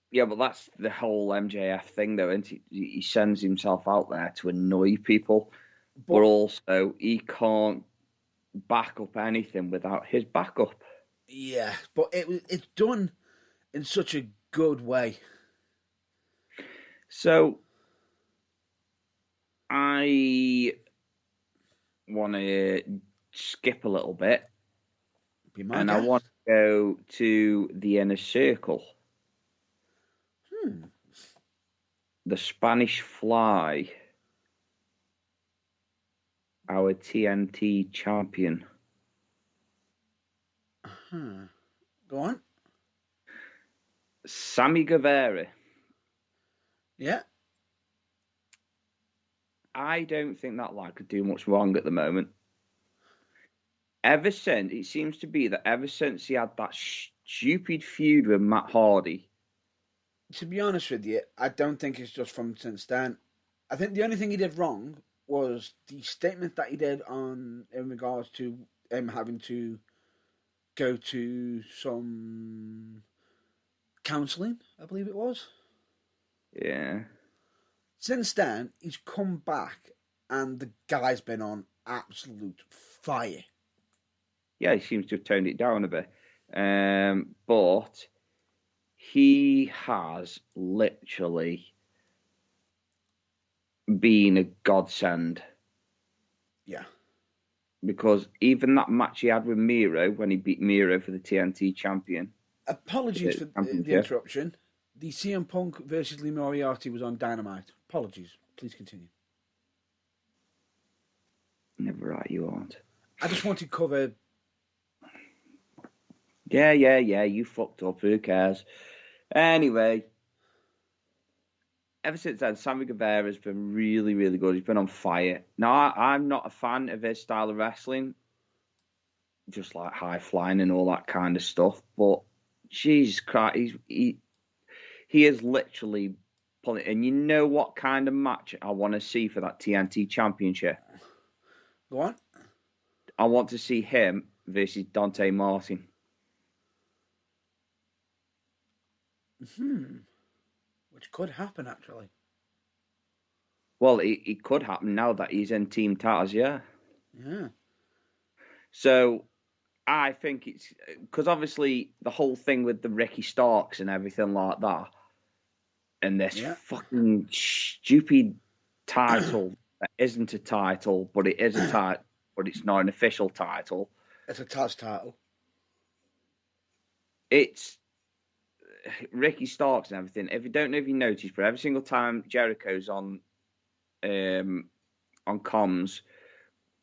Yeah, but that's the whole MJF thing, though, isn't he? He sends himself out there to annoy people, but also he can't back up anything without his backup. Yeah, but it's done in such a good way. So, I want to skip a little bit, and I want to go to the Inner Circle. The Spanish Fly, our TNT champion. Go on. Sammy Guevara. Yeah. I don't think that lad could do much wrong at the moment. It seems to be that ever since he had that stupid feud with Matt Hardy. To be honest with you, I don't think it's just from since then. I think the only thing he did wrong was the statement that he did in regards to him having to go to some counselling, I believe it was. Yeah. Since then, he's come back and the guy's been on absolute fire. Yeah, he seems to have toned it down a bit. But he has literally been a godsend. Yeah. Because even that match he had with Miro, when he beat Miro for the TNT Apologies for the championship, interruption. The CM Punk versus Lee Moriarty was on Dynamite. Apologies. Please continue. never right, you aren't. I just want to cover. Yeah, you fucked up. Who cares? Anyway, ever since then, Sammy Guevara has been really, really good. He's been on fire. Now, I'm not a fan of his style of wrestling, just like high flying and all that kind of stuff. But Jesus Christ, he is literally pulling. And you know what kind of match I want to see for that TNT Championship? Go on. I want to see him versus Dante Martin. Which could happen, actually. Well, it could happen now that he's in Team Taz, yeah. Yeah. So I think it's because obviously the whole thing with the Ricky Starks and everything like that, and this fucking stupid title that isn't a title, but it is a title, but it's not an official title. It's a Taz title. It's Ricky Starks and everything. If you don't know if you noticed, but every single time Jericho's on comms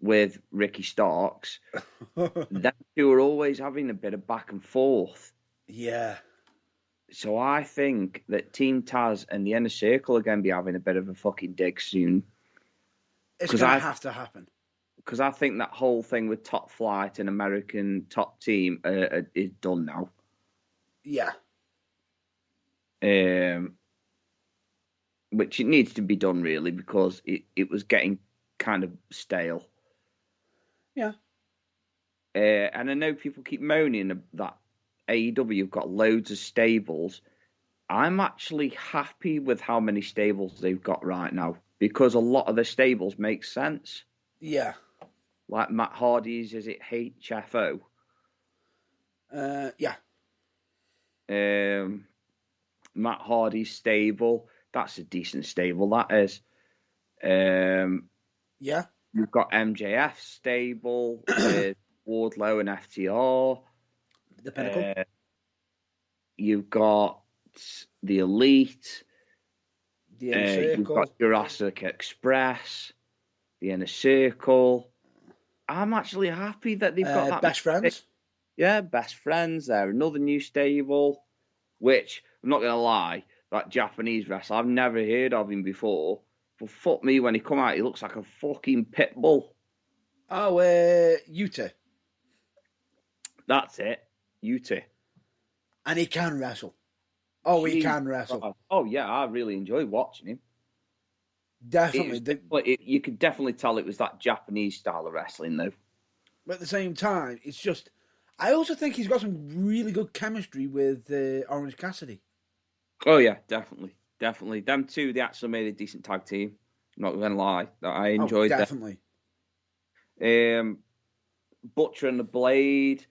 with Ricky Starks, them two are always having a bit of back and forth. Yeah. So I think that Team Taz and the Inner Circle are going to be having a bit of a fucking dig soon. It's going to have to happen. Because I think that whole thing with Top Flight and American Top Team is done now. Yeah. Which it needs to be done, really, because it was getting kind of stale. Yeah. And I know people keep moaning that AEW have got loads of stables. I'm actually happy with how many stables they've got right now, because a lot of the stables make sense. Yeah. Like Matt Hardy's, is it HFO? Yeah. Matt Hardy's stable, that's a decent stable, that is. Yeah. You've got MJF stable, Wardlow and FTR. The Pinnacle. You've got the Elite. The Inner Circle. You've got Jurassic Express. The Inner Circle. I'm actually happy that they've got that. Best Friends. Yeah, Best Friends there. Another new stable, which, I'm not going to lie, that Japanese wrestler, I've never heard of him before. But fuck me, when he come out, he looks like a fucking pit bull. Oh, Yuta. That's it. Yuta. And he can wrestle. Oh, he can wrestle. Oh, yeah, I really enjoy watching him. Definitely. You could definitely tell it was that Japanese style of wrestling, though. But at the same time, it's just... I also think he's got some really good chemistry with Orange Cassidy. Oh, yeah, definitely. Definitely. Them two, they actually made a decent tag team. I'm not going to lie. I enjoyed that. Definitely. Butcher and the Blade,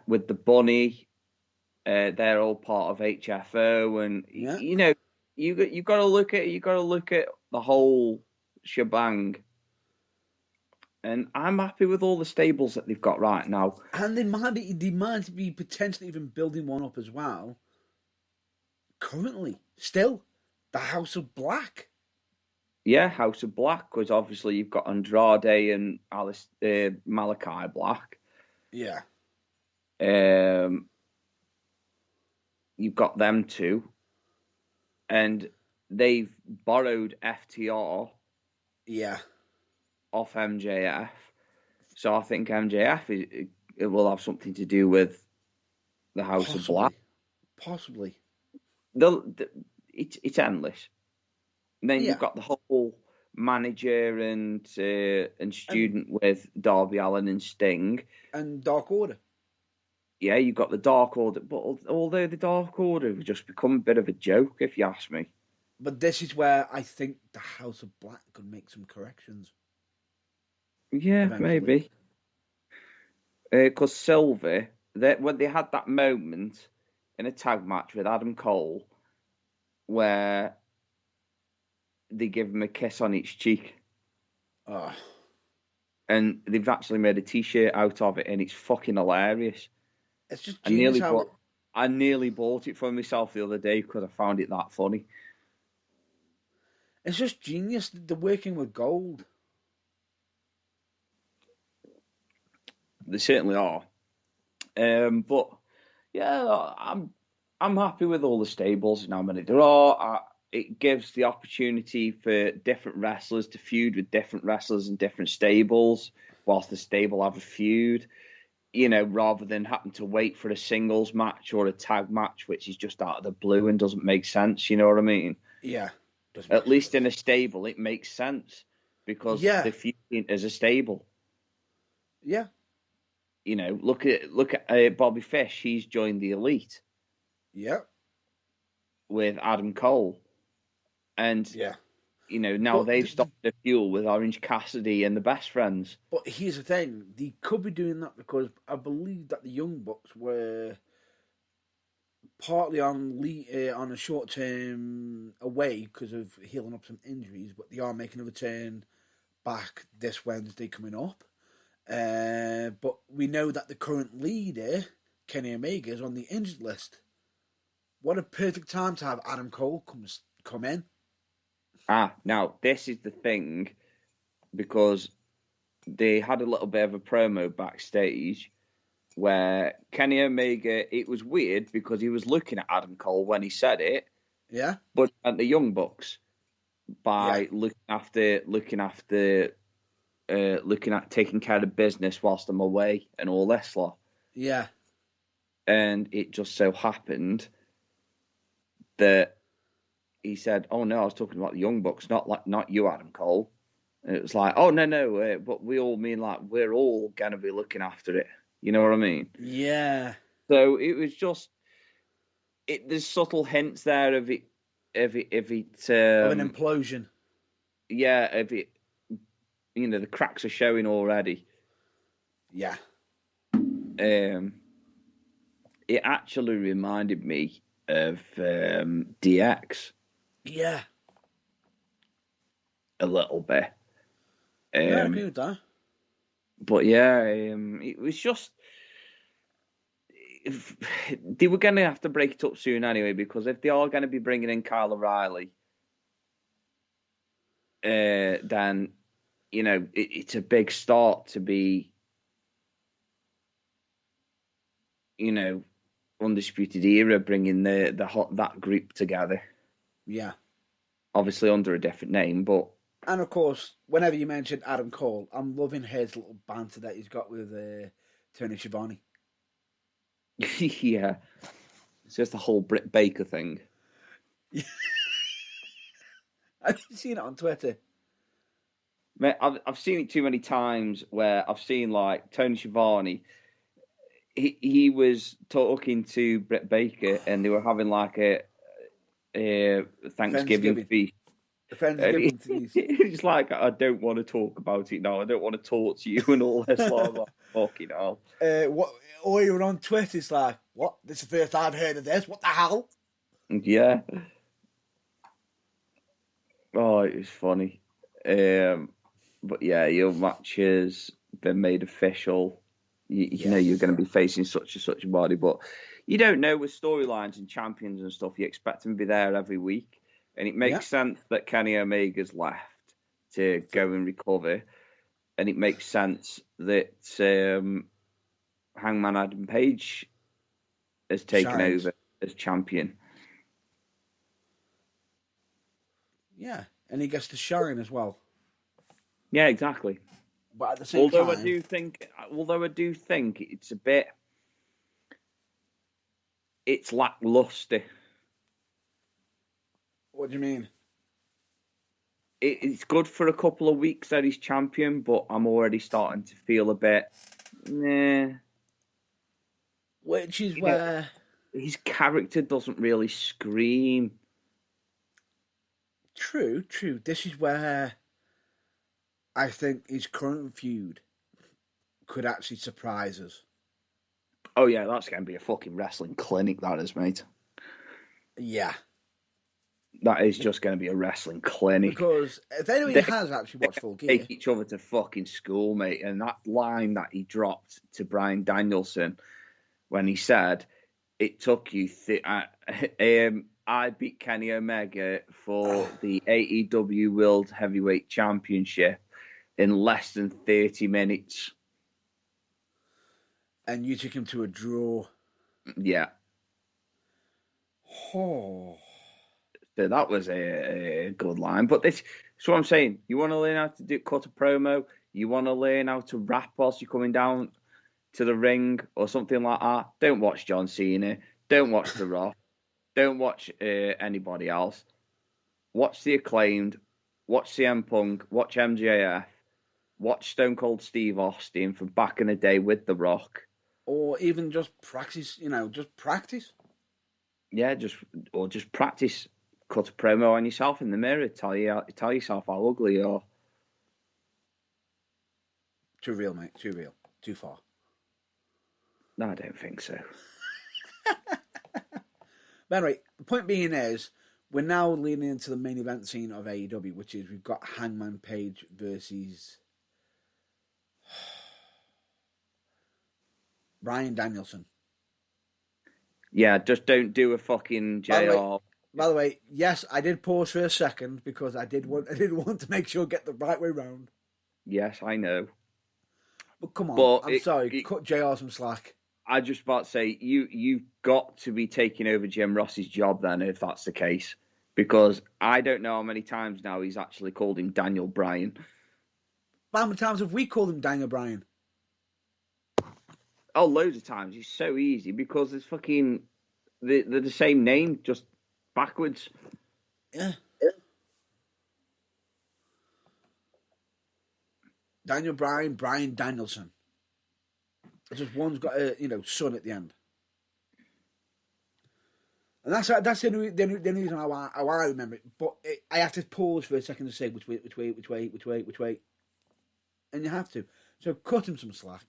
with the Bunny, they're all part of HFO, and you got to look at the whole shebang. And I'm happy with all the stables that they've got right now. And they might be potentially even building one up as well. Currently, still, the House of Black. Yeah, House of Black, because obviously you've got Andrade and Malachi Black. Yeah. You've got them two. And they've borrowed FTR. Yeah. Off MJF. So I think MJF it will have something to do with the House of Black. Possibly. It's endless. And then you've got the whole manager and student with Darby Allin and Sting. And Dark Order. Yeah, you've got the Dark Order. But although the Dark Order have just become a bit of a joke, if you ask me. But this is where I think the House of Black could make some corrections. Yeah, eventually. Maybe. Because Silver, when they had that moment in a tag match with Adam Cole where they give him a kiss on each cheek, Oh, and they've actually made a T-shirt out of it, and it's fucking hilarious. it's just I genius nearly how bought, I nearly bought it for myself the other day because I found it that funny. it's just genius. They're working with gold. They certainly are. But yeah, I'm happy with all the stables and how many there are. It gives the opportunity for different wrestlers to feud with different wrestlers in different stables, whilst the stable have a feud. Rather than having to wait for a singles match or a tag match, which is just out of the blue and doesn't make sense. You know what I mean? Yeah, does make At least sense. in a stable, it makes sense because Yeah, the feuding is a stable. yeah, Look at Bobby Fish. He's joined the Elite yeah, with Adam Cole, and yeah. now But they've stopped the fuel with Orange Cassidy and the Best Friends. but here's the thing: they could be doing that because I believe that the Young Bucks were partly on a short term away because of healing up some injuries, but they are making a return back this Wednesday coming up. But we know that the current leader, Kenny Omega, is on the injured list. What a perfect time to have Adam Cole come in. Now this is the thing because they had a little bit of a promo backstage where Kenny Omega, it was weird because he was looking at Adam Cole when he said it, Yeah, but at the Young Bucks yeah, by looking at taking care of business whilst I'm away and all this lot. yeah, And it just so happened that he said, "Oh no, I was talking about the Young Bucks, not you, Adam Cole." And it was like, "Oh no, but we all mean like we're all gonna be looking after it." You know what I mean? yeah. So it was just there's subtle hints there of it Of an implosion. yeah, of it, the cracks are showing already. Yeah, Um, it actually reminded me of DX yeah. a little bit. Yeah, I agree with that. But yeah, it was just if, they were going to have to break it up soon anyway because if they are going to be bringing in Kyle O'Reilly, then it's a big start to be Undisputed Era bringing that group together. Yeah. Obviously under a different name, but And of course, whenever you mention Adam Cole, I'm loving his little banter that he's got with Tony Schiavone. yeah, it's just the whole Britt Baker thing. Have you seen it on Twitter? Mate, I've seen it too many times where I've seen like Tony Schiavone. He was talking to Britt Baker and they were having like a Thanksgiving Friendsgiving. feast. The And Friendsgiving feast. he's like, I don't want to talk about it now. I don't want to talk to you and all this. Like, fucking hell. What? Or you were on Twitter, it's like, what? This is the first I've heard of this. What the hell? Yeah. Oh, it was funny. But yeah, your match has been made official. You know you're going to be facing such and such a body, but you don't know with storylines and champions and stuff. You expect them to be there every week, and it Yeah. makes sense that Kenny Omega's left to go and recover, and it makes sense that Hangman Adam Page has taken Shines. over as champion. Yeah. And he gets to shine as well. Yeah, exactly. But at the same time, Although I do think it's a bit, it's lackluster. what do you mean? It's good for a couple of weeks that he's champion, but I'm already starting to feel a bit, nah. Which is You know, where, his character doesn't really scream. true, true. This is where I think his current feud could actually surprise us. Oh yeah, that's going to be a fucking wrestling clinic, that is, mate. Yeah. That is just going to be a wrestling clinic. Because if anybody has actually watched Full Gear... Take each other to fucking school, mate. And that line that he dropped to Bryan Danielson when he said, it took you... I beat Kenny Omega for the AEW World Heavyweight Championship in less than 30 minutes. And you took him to a draw. Yeah. Oh. So that was a good line. But this is what I'm saying. You want to learn how to cut a promo? You want to learn how to rap whilst you're coming down to the ring or something like that? Don't watch John Cena. Don't watch The Rock. Don't watch anybody else. Watch The Acclaimed. Watch CM Punk. Watch MJF. Watch Stone Cold Steve Austin from back in the day with The Rock. Or even just practice, just practice. Yeah, just practice. Cut a promo on yourself in the mirror. Tell yourself how ugly you are. Too real, mate. Too real. Too far. No, I don't think so. But anyway, the point being is, we're now leaning into the main event scene of AEW, which is we've got Hangman Page versus Bryan Danielson. Yeah, just don't do a fucking JR. By the way, yes, I did pause for a second because I did want to make sure get the right way round. Yes, I know. But come on, I'm sorry, cut JR some slack. I just about to say you've got to be taking over Jim Ross's job then, if that's the case, because I don't know how many times now he's actually called him Daniel Bryan. How many times have we called him Daniel Bryan? Oh, loads of times. It's so easy because it's fucking they're the same name, just backwards. Yeah. Daniel Bryan, Bryan Danielson. It's just one's got a son at the end, and that's the only reason how I remember it. But I have to pause for a second to say which way, and you have to. So cut him some slack.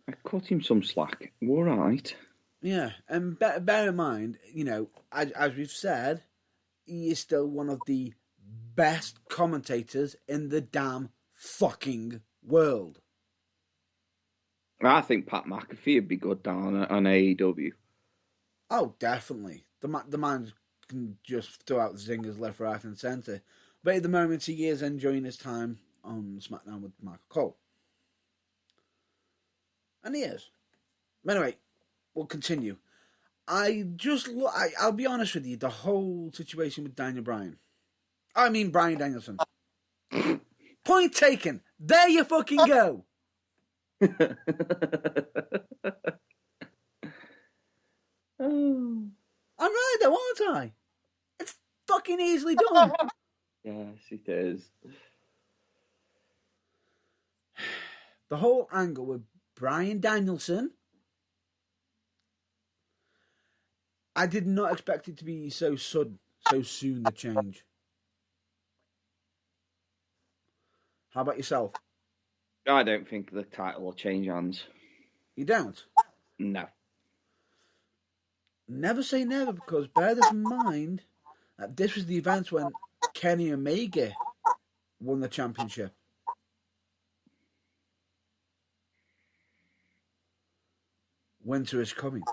I cut him some slack. All right. Yeah, and bear in mind, as we've said, he is still one of the best commentators in the damn fucking world. I think Pat McAfee would be good down on AEW. Oh, definitely. The man can just throw out zingers left, right, and centre. But at the moment, he is enjoying his time on SmackDown with Michael Cole. And he is. But anyway, we'll continue. I'll be honest with you, the whole situation with Bryan Danielson. Point taken. There you fucking go. I'm right though, aren't I? It's fucking easily done. Yes, it is. The whole angle with Bryan Danielson, I did not expect it to be so sudden, so soon, the change. How about yourself? I don't think the title will change hands. You don't? No. Never say never, because bear this in mind that this was the event when Kenny Omega won the championship. Winter is coming.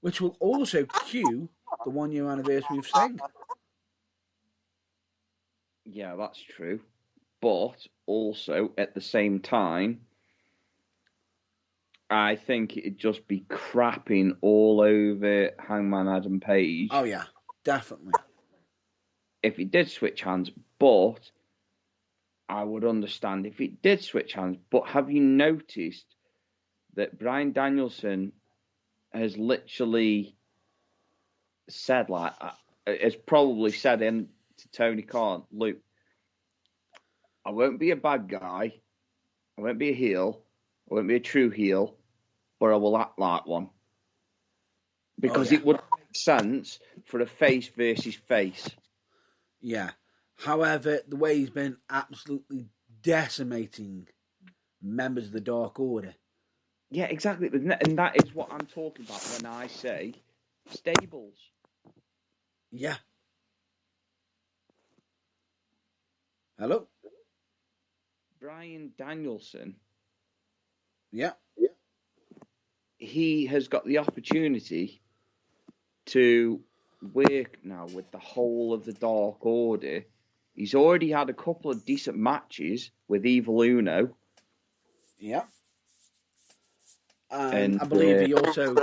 Which will also cue the 1 year anniversary of Sting. Yeah, that's true. But also, at the same time, I think it'd just be crapping all over Hangman Adam Page. Oh, yeah, definitely. If he did switch hands, but I would understand if it did switch hands. But have you noticed that Bryan Danielson has literally said, has probably said to Tony Khan, Luke, I won't be a bad guy. I won't be a heel. I won't be a true heel, but I will act like one. Because it would make sense for a face versus face. Yeah. However, the way he's been absolutely decimating members of the Dark Order. Yeah, exactly. And that is what I'm talking about when I say stables. Yeah. Hello? Bryan Danielson, Yeah. he has got the opportunity to work now with the whole of the Dark Order. He's already had a couple of decent matches with Evil Uno. Yeah. And I believe he also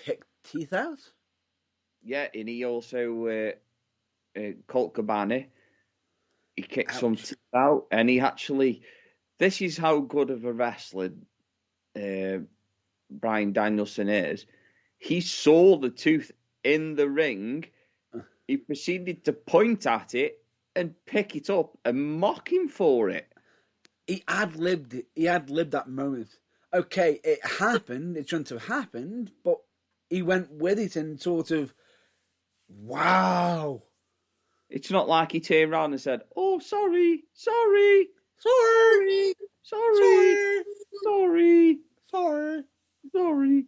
kicked teeth out. Yeah, and he also Colt Cabana. He kicked some teeth out, and he actually. This is how good of a wrestler Bryan Danielson is. He saw the tooth in the ring. He proceeded to point at it and pick it up and mock him for it. He ad-libbed it. He ad-libbed that moment. Okay, it happened. It shouldn't have happened, but he went with it and sort of, wow. It's not like he turned around and said, "Oh, sorry, sorry, Sorry, sorry, sorry, sorry. sorry."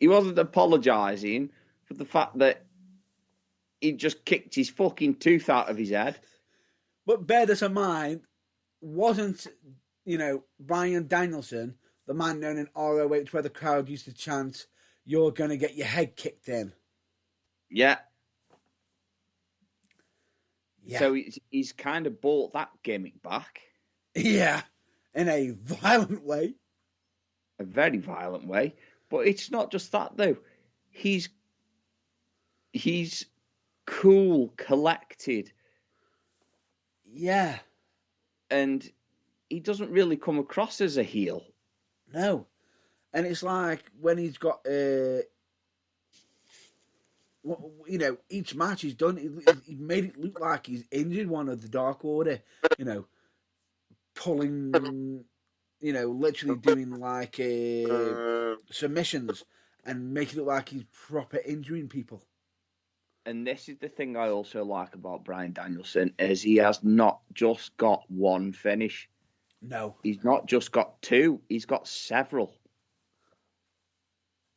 He wasn't apologising for the fact that he just kicked his fucking tooth out of his head. But bear this in mind, wasn't, Bryan Danielson, the man known in ROH where the crowd used to chant, "You're going to get your head kicked in." Yeah. Yeah. So he's kind of bought that gimmick back. Yeah, in a violent way. A very violent way. But it's not just that, though. He's cool, collected. Yeah. And he doesn't really come across as a heel. No. And it's like when he's got, each match he's done, he made it look like he's injured one of the Dark Order, pulling, literally doing like submissions and making it look like he's proper injuring people. And this is the thing I also like about Bryan Danielson, is he has not just got one finish. No. He's not just got two, he's got several.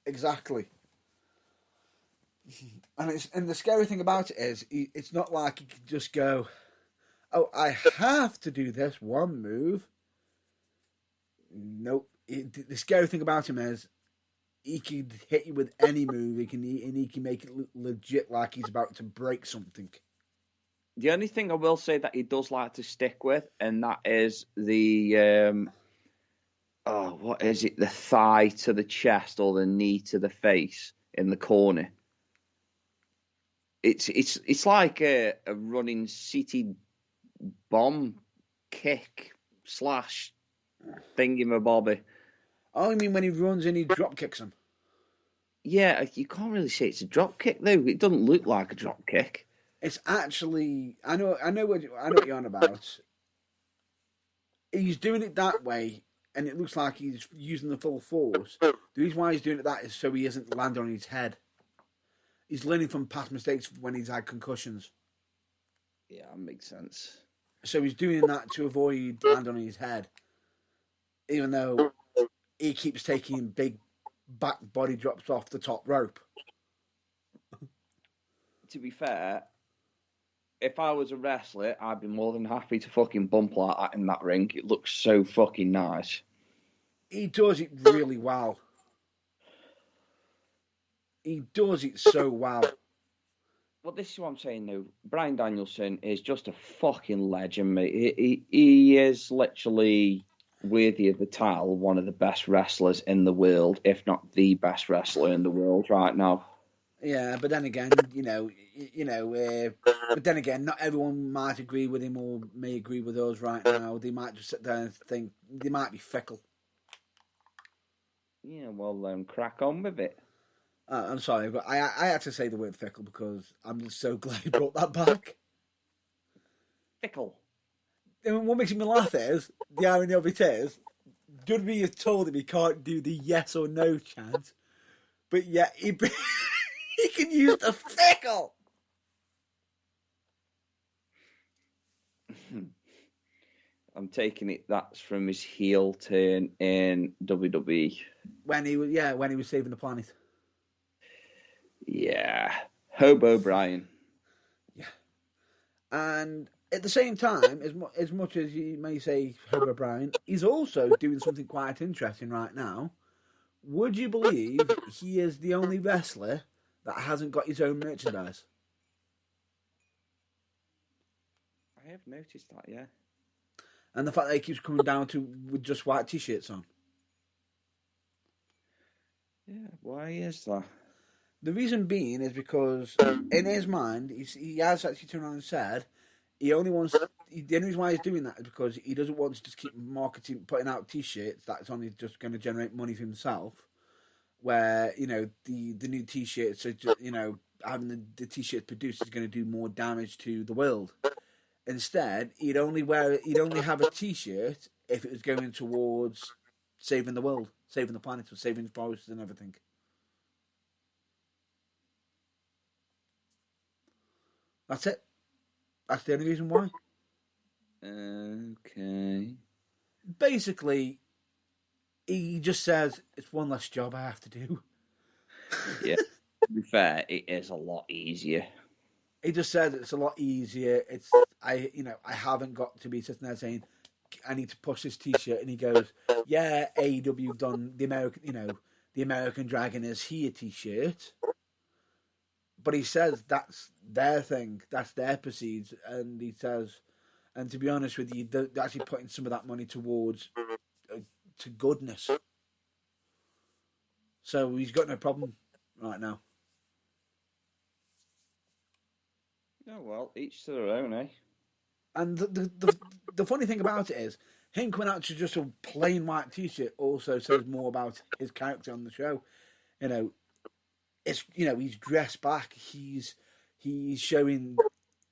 Exactly. And the scary thing about it is, it's not like he can just go, "Oh, I have to do this one move." Nope. The scary thing about him is, he can hit you with any move. He can make it look legit, like he's about to break something. The only thing I will say that he does like to stick with, and that is the what is it? The thigh to the chest or the knee to the face in the corner. It's like a running city bomb kick / thingy-mabobby. Oh, I mean when he runs and he drop kicks him. Yeah, you can't really say it's a drop kick though. It doesn't look like a drop kick. It's actually, I know what you're on about. He's doing it that way, and it looks like he's using the full force. The reason why he's doing it that is so he isn't landing on his head. He's learning from past mistakes when he's had concussions. Yeah, that makes sense. So he's doing that to avoid landing on his head, even though he keeps taking big back body drops off the top rope. To be fair, if I was a wrestler, I'd be more than happy to fucking bump like that in that ring. It looks so fucking nice. He does it really well. He does it so well. Well, this is what I'm saying, though. Bryan Danielson is just a fucking legend, mate. He is literally worthy of the title, one of the best wrestlers in the world, if not the best wrestler in the world right now. Yeah, but then again, but then again, not everyone might agree with him or may agree with us right now. They might just sit there and think they might be fickle. Yeah, well, crack on with it. I'm sorry, but I had to say the word fickle because I'm just so glad you brought that back. Fickle. And what makes me laugh is, the irony of it is, WWE has told him he can't do the yes or no chant, but yet he can use the fickle. I'm taking it that's from his heel turn in WWE. When he was saving the planet. Yeah. Hobo Brian. Yeah. And at the same time, as much as you may say Hobo Brian, he's also doing something quite interesting right now. Would you believe he is the only wrestler that hasn't got his own merchandise? I have noticed that, yeah. And the fact that he keeps coming down to with just white t-shirts on. Yeah, why is that? The reason being is because in his mind, he has actually turned around and said the only reason why he's doing that is because he doesn't want to just keep putting out t-shirts that's only just going to generate money for himself. Where the new t-shirts are just, having the t-shirts produced is going to do more damage to the world. Instead, he'd only have a t-shirt if it was going towards saving the world, saving the planet, or saving forests and everything. That's it. That's the only reason why. Okay. Basically, he just says it's one less job I have to do. Yeah. To be fair, it is a lot easier. He just says it's a lot easier. I haven't got to be sitting there saying I need to push this t-shirt, and he goes, yeah, AEW done the American Dragon is here t-shirt. But he says that's their thing, that's their proceeds, and he says, and to be honest with you, they're actually putting some of that money towards to goodness. So he's got no problem right now. Oh well, each to their own, eh? And the funny thing about it is, him coming out to just a plain white t-shirt also says more about his character on the show. He's dressed back. He's showing,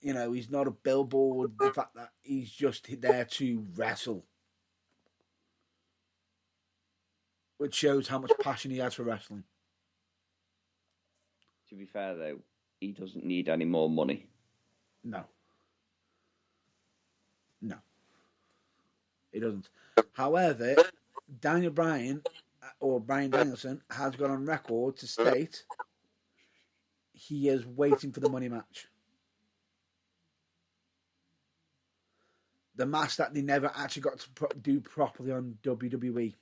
he's not a billboard. The fact that he's just there to wrestle, which shows how much passion he has for wrestling. To be fair though, he doesn't need any more money. No, he doesn't. However, Daniel Bryan or Bryan Danielson has gone on record to state he is waiting for the money match. The match that they never actually got to do properly on WWE.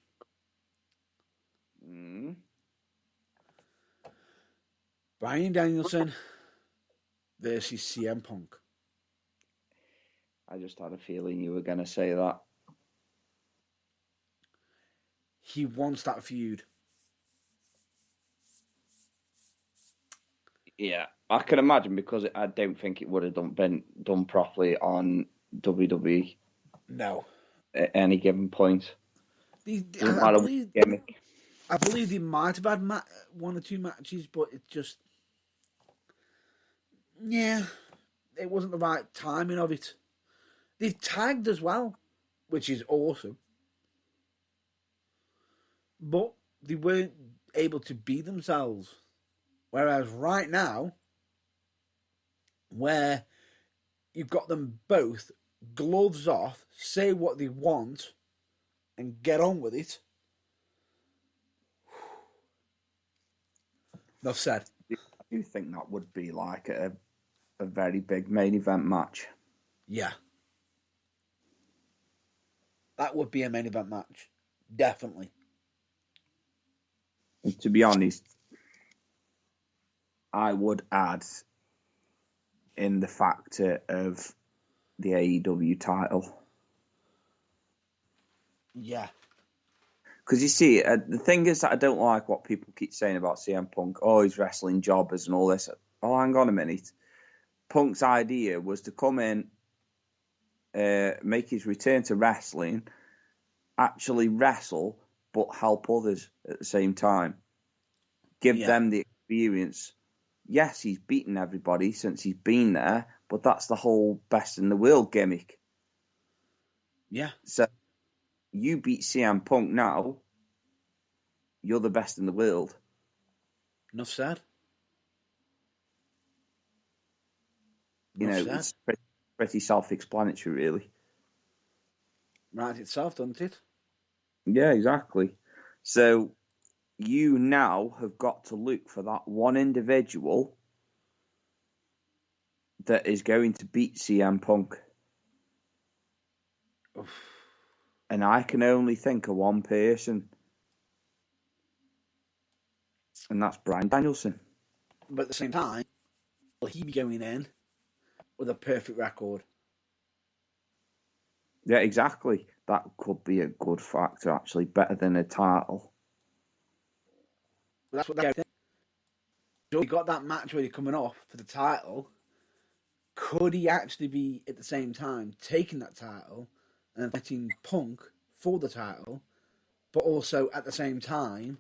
Bryan Danielson versus CM Punk. I just had a feeling you were going to say that. He wants that feud. Yeah, I can imagine because I don't think it would have been done properly on WWE. No. At any given point. I believe they might have had one or two matches, but it just... Yeah, it wasn't the right timing of it. They've tagged as well, which is awesome. But they weren't able to be themselves. Whereas right now, where you've got them both gloves off, say what they want, and get on with it. Enough said. I do think that would be like a very big main event match. Yeah. That would be a main event match. Definitely. And to be honest, I would add in the factor of the AEW title. Yeah. Because you see, the thing is that I don't like what people keep saying about CM Punk. Oh, he's wrestling jobbers and all this. Oh, hang on a minute. Punk's idea was to come in, make his return to wrestling, actually wrestle, but help others at the same time. Give them the experience. Yes, he's beaten everybody since he's been there, but that's the whole best in the world gimmick. Yeah. So you beat CM Punk now, you're the best in the world. Enough said. It's pretty self-explanatory, really. Right itself, doesn't it? Yeah, exactly. So you now have got to look for that one individual that is going to beat CM Punk. Oof. And I can only think of one person, and that's Bryan Danielson. But at the same time, will he be going in with a perfect record? Yeah, exactly. That could be a good factor, actually, better than a title. But that's what they so he got that match where he's coming off for the title. Could he actually be at the same time taking that title and fighting Punk for the title, but also at the same time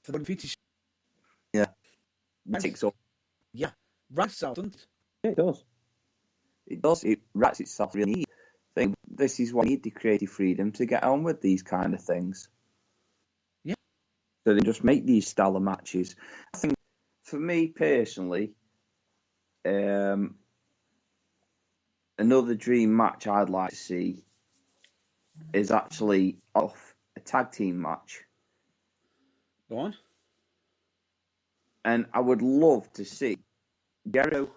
for the undefeated? Yeah. Right. Takes up. Yeah, right, doesn't Yeah, it does. It does. It writes itself really neat. I think this is why you need the creative freedom to get on with these kind of things. Yeah. So they just make these stellar matches. I think, for me personally, another dream match I'd like to see is actually off a tag team match. Go on. And I would love to see Jericho,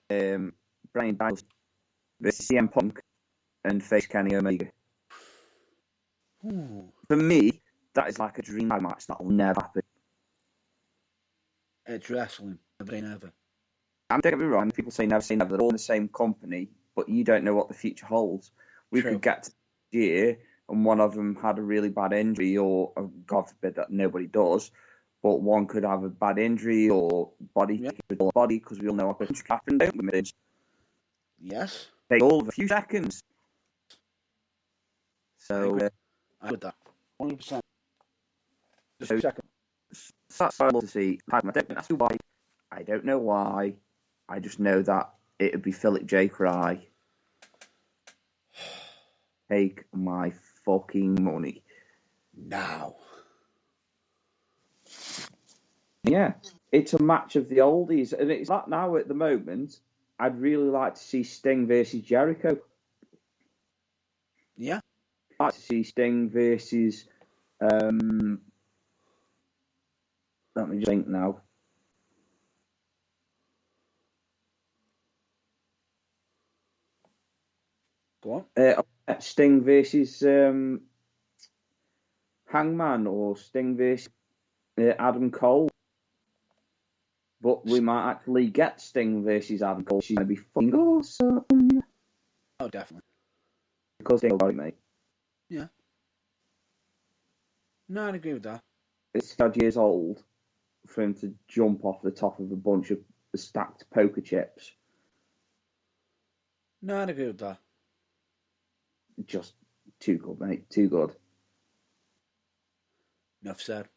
Bryan Danielson versus CM Punk and face Kenny Omega. Ooh. For me, that is like a dream match that will never happen. It's wrestling. Never say never. Don't get me wrong, people say never. They're all in the same company, but you don't know what the future holds. We True. could get to the year and one of them had a really bad injury, or God forbid that nobody does, but one could have a bad injury or body because we all know what can happen, don't we, Midge? Yes. Take all of a few seconds. So I would that 100%. Just So- a second. that's what I love to see. I don't ask you why. I don't know why. I just know that it would be Philip J. Cry. Take my fucking money. Now. Yeah, it's a match of the oldies, and it's that now at the moment. I'd really like to see Sting versus Jericho. Yeah. I'd like to see Sting versus. Let me just think now. Go on. Sting versus Hangman, or Sting versus Adam Cole. But we might actually get Sting versus Adam Cole. She's going to be fucking awesome. Oh, definitely. Because Sting got it, mate. Yeah. No, I'd agree with that. It's 5 years old for him to jump off the top of a bunch of stacked poker chips. No, I'd agree with that. Just too good, mate. Too good. Enough said.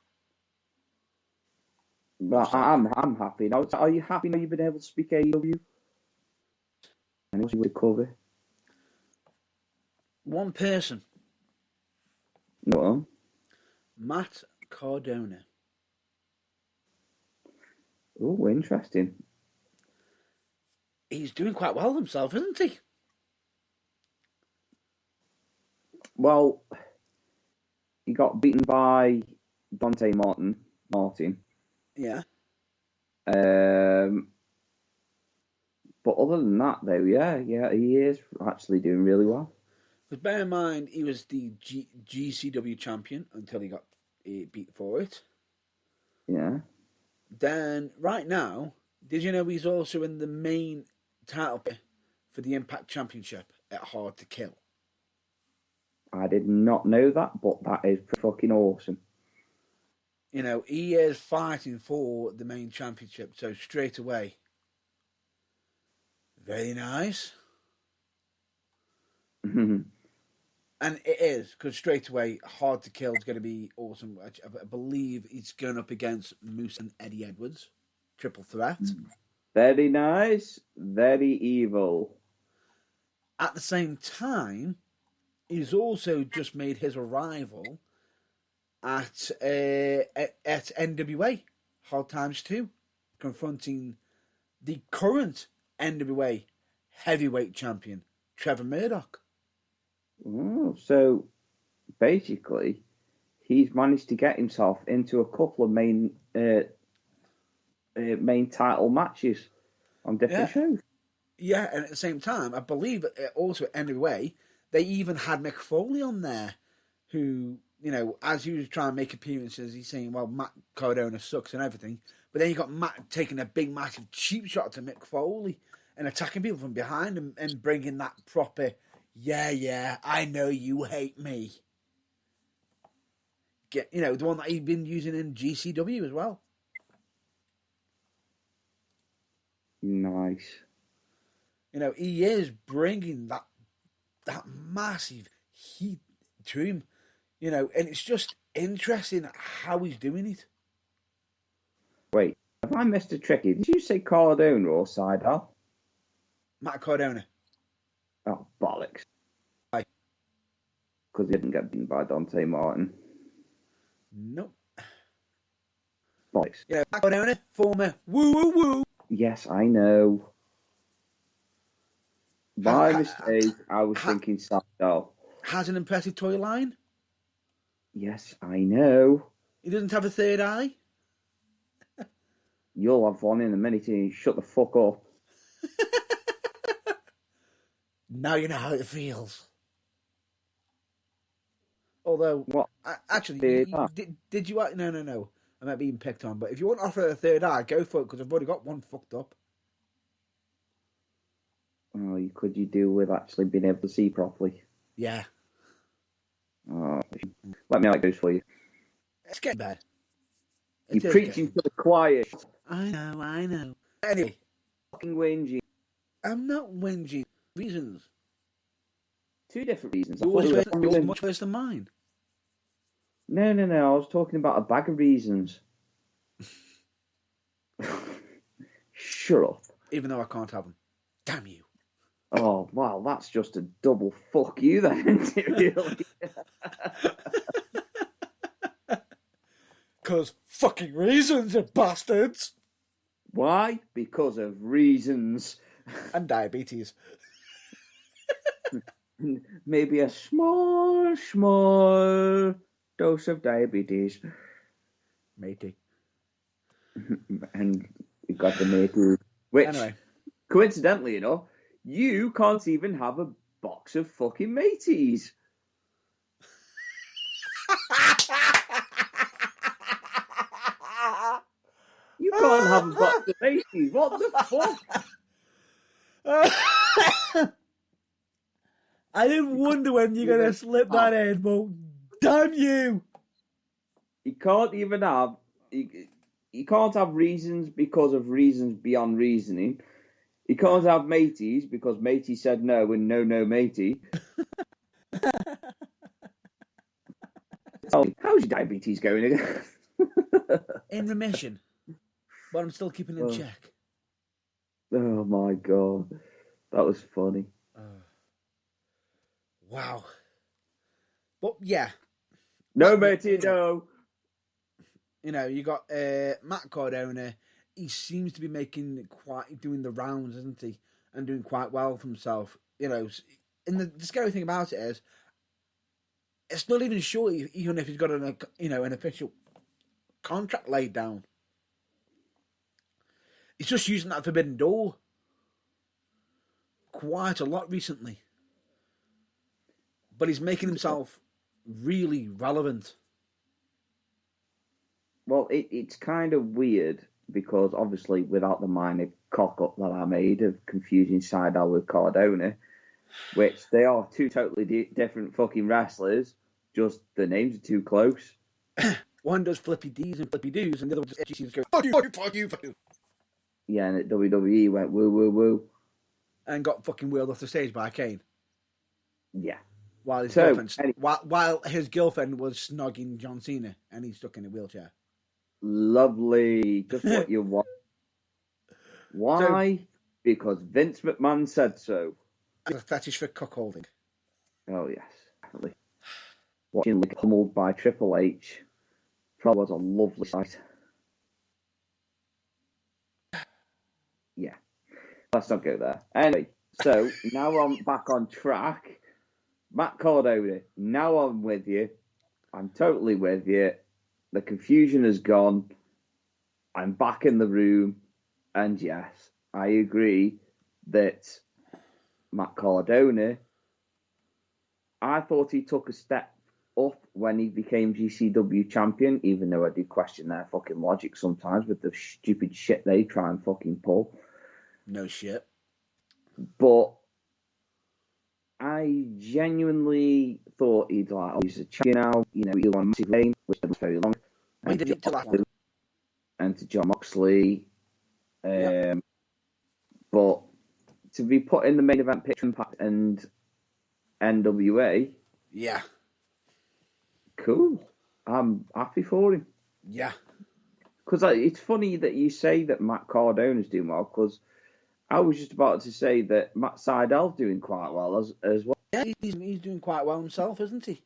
But I'm happy now. Are you happy now you've been able to speak AEW? And what you would cover? One person. No. Matt Cardona. Oh, interesting. He's doing quite well himself, isn't he? Well, he got beaten by Dante Martin. Yeah. But other than that, though, yeah, he is actually doing really well. But bear in mind, he was the GCW champion until he got beat for it. Yeah. Then, right now, did you know he's also in the main title for the Impact Championship at Hard to Kill? I did not know that, but that is fucking awesome. You know, he is fighting for the main championship, so straight away, very nice. And it is, because straight away, Hard to Kill is going to be awesome. I believe he's going up against Moose and Eddie Edwards. Triple threat. Very nice. Very evil. At the same time, he's also just made his arrival at NWA, Hard Times 2, confronting the current NWA heavyweight champion, Trevor Murdoch. Oh, so basically, he's managed to get himself into a couple of main title matches on different Yeah, shows. yeah, and at the same time, I believe also anyway, they even had Mick Foley on there, who as he was trying to make appearances, he's saying, "Well, Matt Cardona sucks and everything," but then you got Matt taking a big, massive cheap shot to Mick Foley and attacking people from behind and bringing that proper, yeah, I know you hate me. Get the one that he'd been using in GCW as well. Nice. He is bringing that massive heat to him. And it's just interesting how he's doing it. Wait, have I missed a tricky? Did you say Cardona or Seidel? Matt Cardona. Oh, bollocks. Aye. Because he didn't get beaten by Dante Martin. Nope. Bollocks. Matt Cardona, former woo woo woo. Yes, I know. My mistake, I was thinking Seidel. Has an impressive toy line. Yes, I know. He doesn't have a third eye. You'll have one in a minute and you shut the fuck up. Now you know how it feels. Although, What? actually, did you? No. I might be being picked on, but if you want to offer a third eye, go for it because I've already got one fucked up. Oh, could you do with actually being able to see properly? Yeah. Oh, let me know how it goes for you. It's getting bad. You're preaching to the choir. I know. Anyway. Fucking whingy. I'm not whinging. Reasons. Two different reasons. Yours much worse than mine. No. I was talking about a bag of reasons. Shut up. Even though I can't have them. Damn you. Oh, wow, that's just a double fuck you then, isn't it, really? Because fucking reasons, you bastards. Why? Because of reasons. And diabetes. Maybe a small dose of diabetes. Matey. And you got the matey. Which, anyway. Coincidentally, you can't even have a box of fucking mateys. You can't have a box of mateys. What the fuck? I didn't wonder when you're going to slip that in, but damn you. You can't even have... You can't have reasons because of reasons beyond reasoning. You can't have mateys because matey said no and no matey. How's your diabetes going again? In remission. But I'm still keeping in check. Oh my God. That was funny. Wow. But yeah. No, matey, no. You got Matt Cardona. He seems to be doing the rounds, isn't he? And doing quite well for himself. And the scary thing about it is, it's not even sure even if he's got an official contract laid down. He's just using that forbidden door quite a lot recently. But he's making himself really relevant. Well, it's kind of weird because obviously without the minor cock-up that I made of confusing Seidel with Cardona, which they are two totally different fucking wrestlers, just the names are too close. One does flippy D's and flippy doos, and the other one just goes, fuck you. Yeah, and at WWE went woo, woo, woo. And got fucking wheeled off the stage by Kane. Yeah. While his girlfriend was snogging John Cena, and he's stuck in a wheelchair. Lovely. Just what you want. Why? Because Vince McMahon said so. A fetish for cuckolding. Oh, yes. Definitely. Watching Lick pummeled by Triple H probably was a lovely sight. Yeah. Let's not go there. Anyway, so now I'm back on track. Matt Cardona, now I'm with you. I'm totally with you. The confusion has gone. I'm back in the room. And yes, I agree that Matt Cardona, I thought he took a step up when he became GCW champion, even though I do question their fucking logic sometimes with the stupid shit they try and fucking pull. No shit. But I genuinely thought he'd like, oh, he's a champion now, he'll on a massive reign, which was very long. And to John Moxley. But to be put in the main event picture Impact and NWA, yeah, cool. I'm happy for him. Yeah. Because it's funny that you say that Matt Cardona's doing well, because I was just about to say that Matt Seidel's doing quite well as well. Yeah, he's doing quite well himself, isn't he?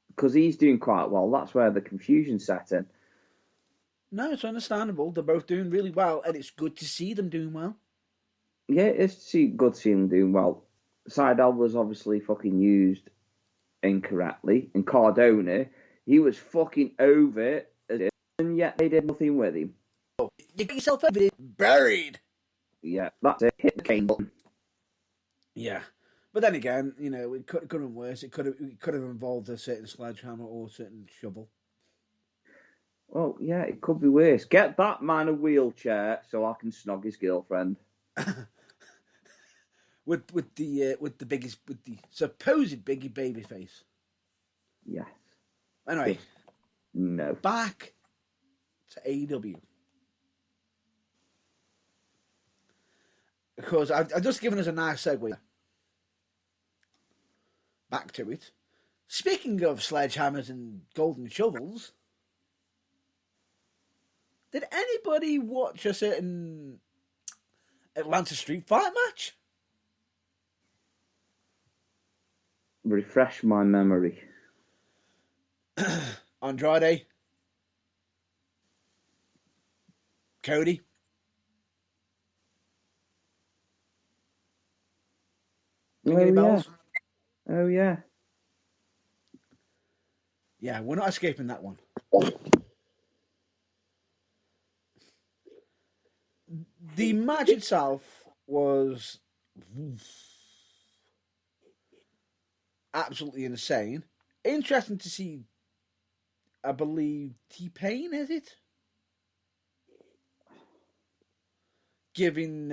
Because he's doing quite well. That's where the confusion set in. No, it's understandable. They're both doing really well, and it's good to see them doing well. Yeah, it's good to see them doing well. Seidel was obviously fucking used incorrectly, and Cardona, he was fucking over it, and yet they did nothing with him. You get yourself over it, buried. Yeah, that's it. Hit the cane button. Yeah, but then again, it could have been worse. It could have involved a certain sledgehammer or a certain shovel. Well, yeah, it could be worse. Get that man a wheelchair so I can snog his girlfriend. with the supposed Biggie babyface. Yes. Anyway. No. Back to AEW. Because I've just given us a nice segue. Back to it. Speaking of sledgehammers and golden shovels, did anybody watch a certain Atlanta Street Fight match? Refresh my memory. Andrade. Cody. Any bells? Oh, yeah. Yeah, we're not escaping that one. The match itself was absolutely insane. Interesting to see, I believe, T-Pain, is it? Giving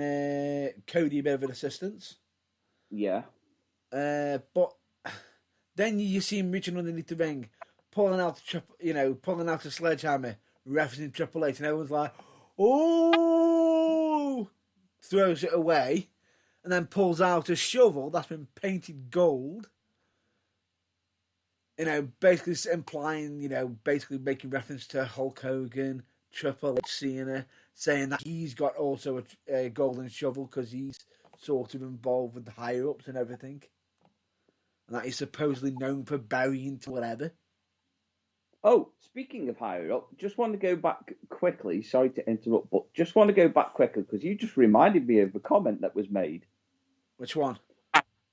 Cody a bit of an assistance. Yeah. But then you see him reaching underneath the ring, pulling out a sledgehammer, referencing Triple H, and everyone's like, "Oh!" Throws it away, and then pulls out a shovel that's been painted gold. Basically implying, basically making reference to Hulk Hogan, Triple H, Cena, saying that he's got also a golden shovel because he's sort of involved with the higher ups and everything, and that he's supposedly known for burying to whatever. Oh, speaking of higher up, just want to go back quickly. Sorry to interrupt, but just want to go back quicker because you just reminded me of a comment that was made. Which one?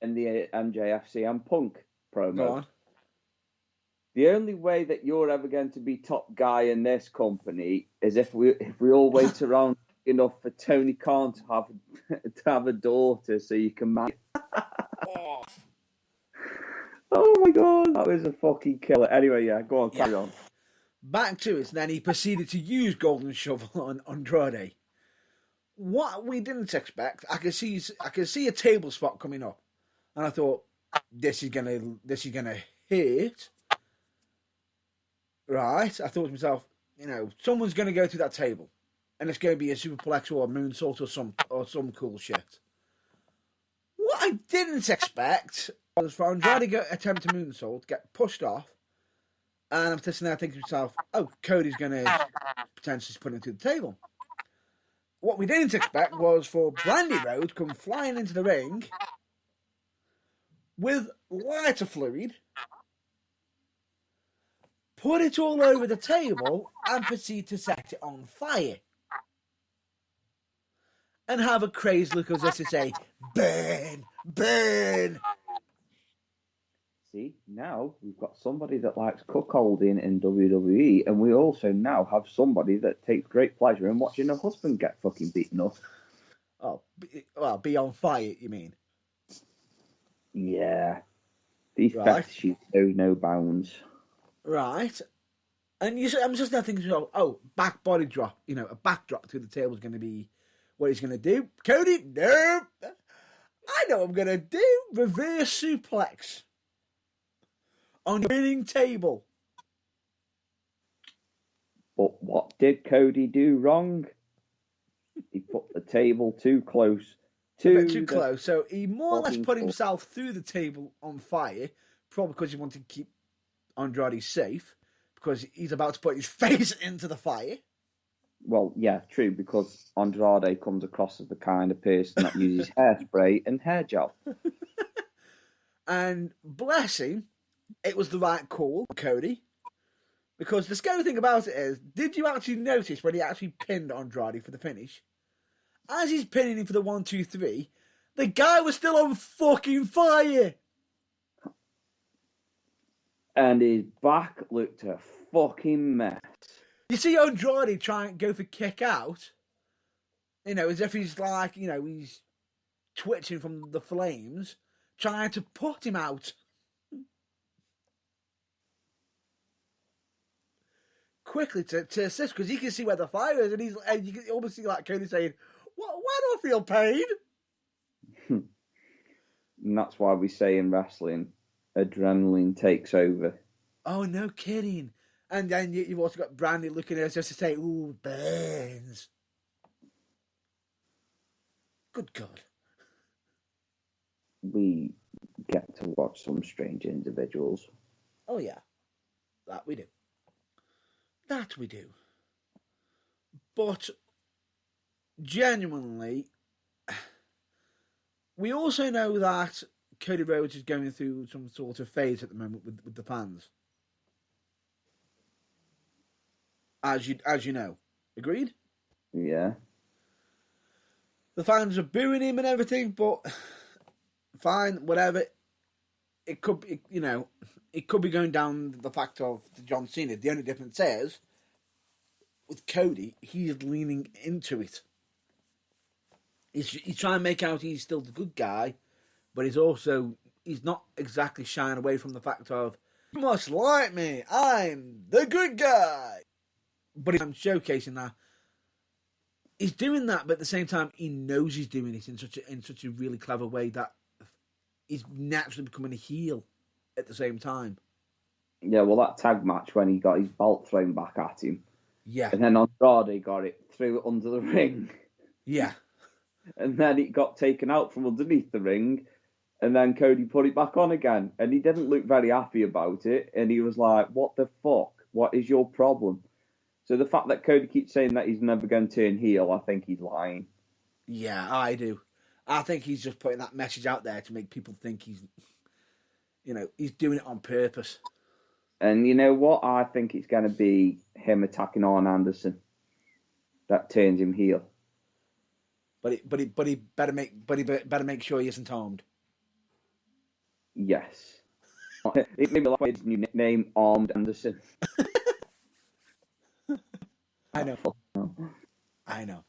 In the MJF CM Punk promo. Go on. The only way that you're ever going to be top guy in this company is if we all wait around enough for Tony Khan to have a daughter so you can marry. Oh my god, that was a fucking killer. Anyway, yeah, go on, carry on. Back to it, and then he proceeded to use Golden Shovel on Andrade. What we didn't expect, I could see a table spot coming up, and I thought this is gonna hit. Right, I thought to myself, someone's gonna go through that table, and it's gonna be a superplex or a moonsault or some cool shit. What I didn't expect was for Andrade to attempt a moonsault, get pushed off, and I'm sitting there thinking to myself, oh, Cody's going to potentially put him through the table. What we didn't expect was for Brandy Rhodes to come flying into the ring with lighter fluid, put it all over the table, and proceed to set it on fire. And have a crazy look as if to say, burn, burn. See, now we've got somebody that likes cuckolding in WWE, and we also now have somebody that takes great pleasure in watching her husband get fucking beaten up. Oh, be on fire, you mean? Yeah. These Right. fetishes know no bounds. Right. And I'm just now thinking, back body drop. You know, a back drop to the table is going to be what he's going to do. Cody, nope. I know what I'm going to do. Reverse suplex on the winning table. But what did Cody do wrong? He put the table too close. A bit too close. So he more or less put himself through the table on fire, probably because he wanted to keep Andrade safe, because he's about to put his face into the fire. Well, yeah, true, because Andrade comes across as the kind of person that uses hairspray and hair gel. And bless him, it was the right call, Cody. Because the scary thing about it is, did you actually notice when he actually pinned Andrade for the finish? As he's pinning him for the 1, 2, 3, the guy was still on fucking fire. And his back looked a fucking mess. You see Andrade try and go for kick out, as if he's like, he's twitching from the flames, trying to put him out. Quickly to assist, because he can see where the fire is, and you can almost see like Cody saying, why do I feel pain? And that's why we say in wrestling, adrenaline takes over. Oh, no kidding. And then you've also got Brandy looking at us just to say, ooh, burns. Good God. We get to watch some strange individuals. Oh, yeah. That we do. That we do. But genuinely, we also know that Cody Rhodes is going through some sort of phase at the moment with the fans. As you know. Agreed? Yeah. The fans are booing him and everything, but fine, whatever. It could be, it could be going down the fact of John Cena. The only difference is, with Cody, he's leaning into it. He's trying to make out he's still the good guy, but he's not exactly shying away from the fact of, you must like me, I'm the good guy. But I'm showcasing that he's doing that, but at the same time, he knows he's doing it in such a really clever way that he's naturally becoming a heel at the same time. Yeah, well, that tag match when he got his belt thrown back at him. Yeah. And then Andrade got it, threw it under the ring. Yeah. And then it got taken out from underneath the ring. And then Cody put it back on again. And he didn't look very happy about it. And he was like, what the fuck? What is your problem? So the fact that Cody keeps saying that he's never going to turn heel, I think he's lying. Yeah, I do. I think he's just putting that message out there to make people think he's doing it on purpose. And you know what? I think it's going to be him attacking Arn Anderson that turns him heel. But he better make sure he isn't harmed. Yes. It made me like his new nickname, Armed Anderson. I know.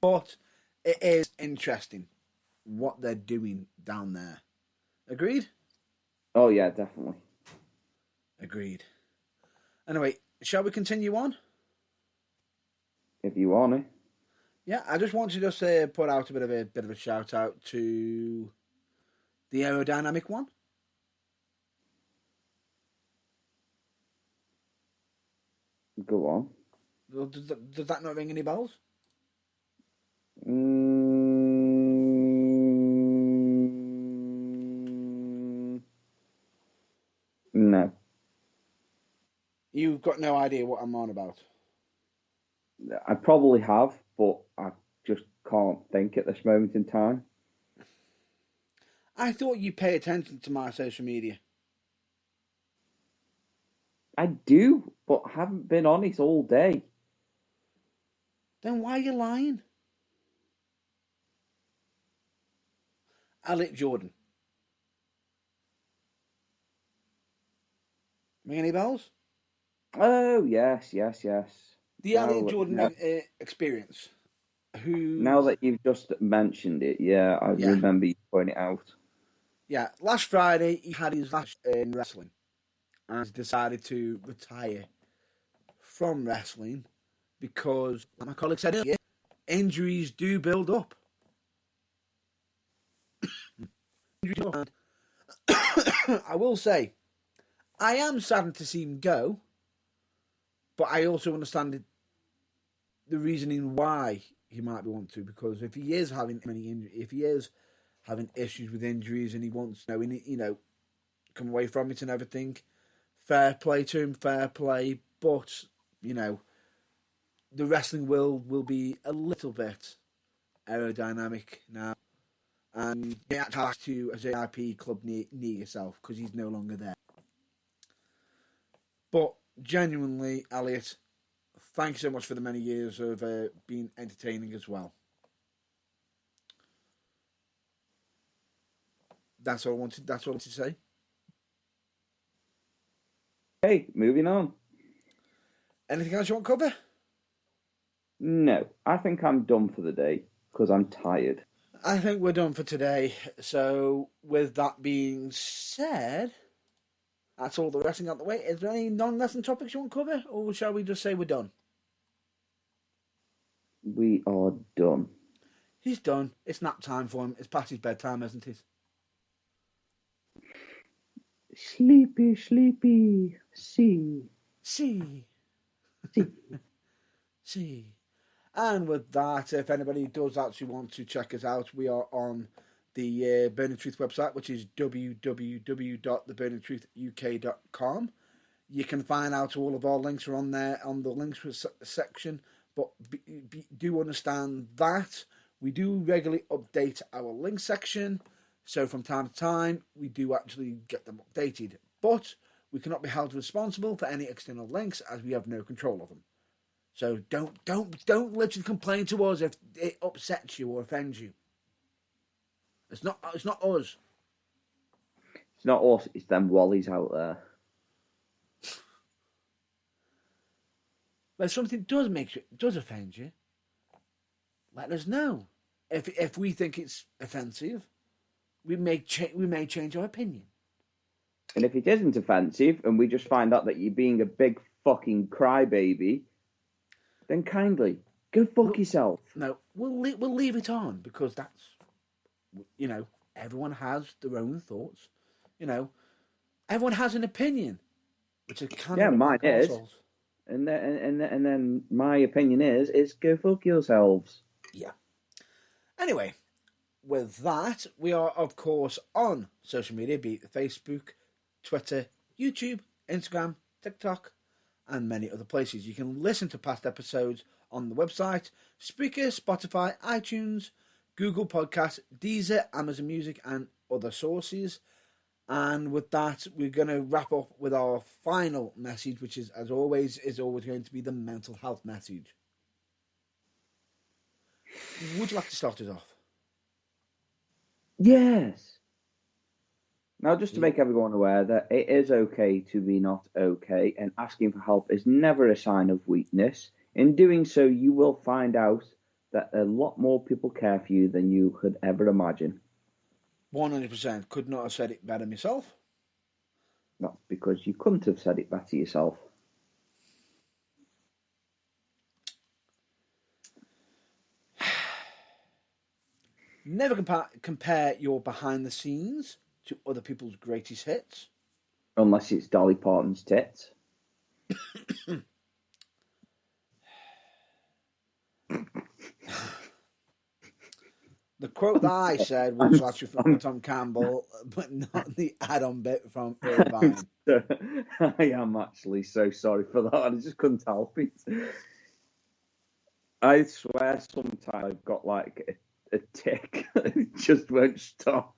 But it is interesting what they're doing down there. Agreed? Oh, yeah, definitely. Agreed. Anyway, shall we continue on? If you want it. Yeah, I just want to just put out a bit of a shout out to the aerodynamic one. Go on. Does that not ring any bells? No. You've got no idea what I'm on about. I probably have, but I just can't think at this moment in time. I thought you pay attention to my social media. I do, but haven't been on it all day. Then why are you lying? Alec Jordan. Ring any bells? Oh, yes. The Now, Elliot Jordan experience. now that you've just mentioned it, yeah, I Yeah. remember you pointing it out. Yeah, last Friday he had his last in wrestling and decided to retire from wrestling because, like my colleague said earlier, injuries do build up. And I will say, I am saddened to see him go, but I also understand the reasoning why he might be wanting to, because if he is having issues with injuries and he wants to, come away from it and everything, fair play to him, fair play. But the wrestling will be a little bit aerodynamic now, and you have to, as a IP club, near yourself because he's no longer there. But genuinely, Elliot, thank you so much for the many years of being entertaining as well. That's all I wanted to say. Hey, moving on. Anything else you want to cover? No, I think I'm done for the day because I'm tired. I think we're done for today. So, with that being said, that's all the wrestling out the way. Is there any non-wrestling topics you want to cover, or shall we just say we're done? We are done. He's done. It's nap time for him. It's past his bedtime, isn't it? Sleepy. See. And with that, if anybody does actually want to check us out, we are on the Burning Truth website, which is www.theburningtruthuk.com. You can find out all of our links are on there on the links section, but do understand that we do regularly update our link section. So from time to time, we do actually get them updated, but we cannot be held responsible for any external links as we have no control of them. So don't literally complain to us if it upsets you or offends you. It's not us. It's not us. It's them Wallies out there. But if something does offend you, let us know. If we think it's offensive, we may change our opinion. And if it isn't offensive, and we just find out that you're being a big fucking crybaby, then kindly go fuck yourself. No, we'll leave it on because that's, everyone has their own thoughts. Everyone has an opinion, which is kind of mine is. And then my opinion is go fuck yourselves. Yeah. Anyway, with that, we are of course on social media, be it Facebook, Twitter, YouTube, Instagram, TikTok, and many other places. You can listen to past episodes on the website, Spreaker, Spotify, iTunes, Google Podcasts, Deezer, Amazon Music, and other sources. And with that, we're going to wrap up with our final message, which is always going to be the mental health message. Would you like to start us off? Yes. Now, just to make everyone aware that it is okay to be not okay, and asking for help is never a sign of weakness. In doing so, you will find out that a lot more people care for you than you could ever imagine. 100%. Could not have said it better myself. Not because you couldn't have said it better yourself. Never compare your behind the scenes to other people's greatest hits. Unless it's Dolly Parton's tits. The quote that I said was actually from Tom Campbell, but not the add-on bit from Irvine. I am actually so sorry for that. I just couldn't help it. I swear sometimes I've got like a tick. It just won't stop.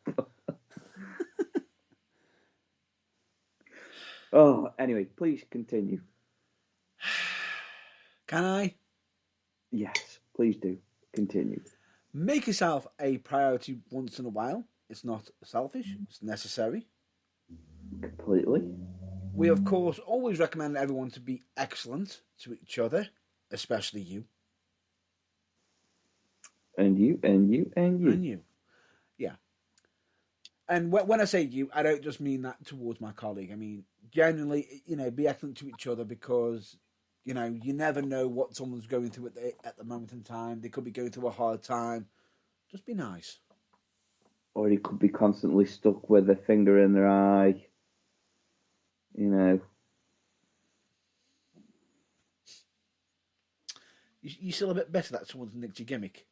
Oh, anyway, please continue. Can I? Yes, please do. Continue. Make yourself a priority once in a while. It's not selfish. It's necessary. Completely. We, of course, always recommend everyone to be excellent to each other, especially you. And you, and you, and you. And you. Yeah. And when I say you, I don't just mean that towards my colleague. I mean, genuinely, be excellent to each other because, you never know what someone's going through at the moment in time. They could be going through a hard time. Just be nice. Or he could be constantly stuck with a finger in their eye. You still a bit better that someone's nicked your gimmick.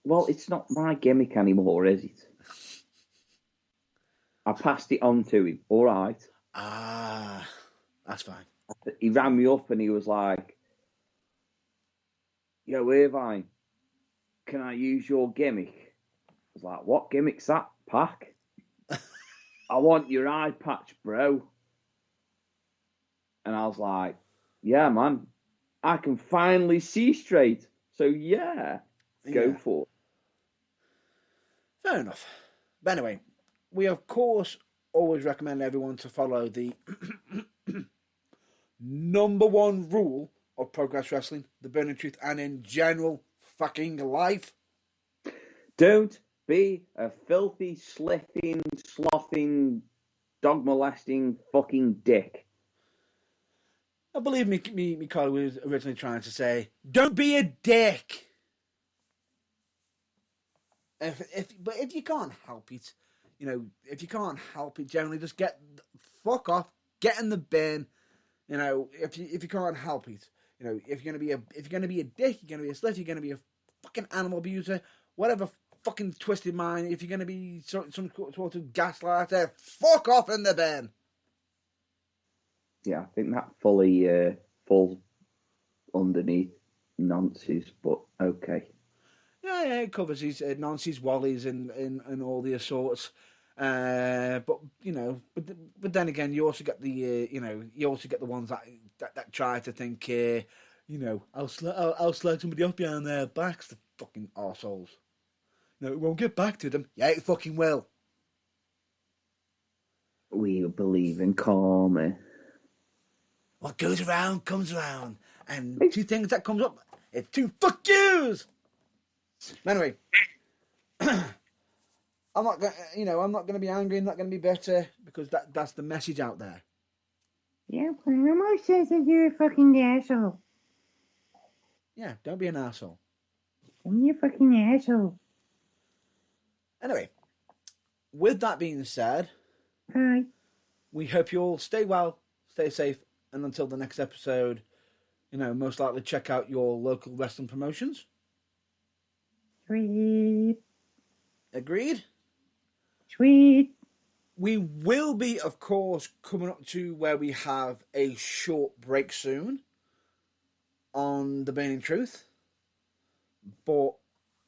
Well, it's not my gimmick anymore, is it? I passed it on to him. All right. Ah, that's fine. He rang me up and he was like, "Yo, Irvine, can I use your gimmick?" I was like, "What gimmick's that, Pac?" "I want your eye patch, bro." And I was like, "Yeah, man, I can finally see straight. So yeah, go for it." Fair enough. But anyway, we of course always recommend everyone to follow the number one rule of Progress Wrestling, the Burning Truth, and in general fucking life. Don't be a filthy, slithing, slothing, dog molesting fucking dick. I believe me, Carly was originally trying to say, don't be a dick. But if you can't help it, if you can't help it, generally just fuck off, get in the bin. If you can't help it, if you're gonna be a dick, you're gonna be a slut, you're gonna be a fucking animal abuser, whatever fucking twisted mind. If you're gonna be some sort of gaslighter, fuck off in the bin. Yeah, I think that fully falls underneath nonsense, but okay. Yeah, it covers these nonsense wallies and all the assaults. But then again, you also get the you also get the ones that try to think I'll slide somebody off behind their backs, the fucking arseholes. It won't get back to them. Yeah, it fucking will. We believe in karma. What goes around comes around, and two things that comes up, it's two fuck yous. Anyway, I'm not going to be angry. I'm not going to be bitter because that's the message out there. Yeah, well, Elmo says that you're a fucking asshole. Yeah, don't be an asshole. Don't be a fucking asshole. Anyway, with that being said, Bye. we hope you all stay well, stay safe, and until the next episode, most likely check out your local wrestling promotions. Sweet. Agreed? Sweet. We will be, of course, coming up to where we have a short break soon on The Burning Truth. But,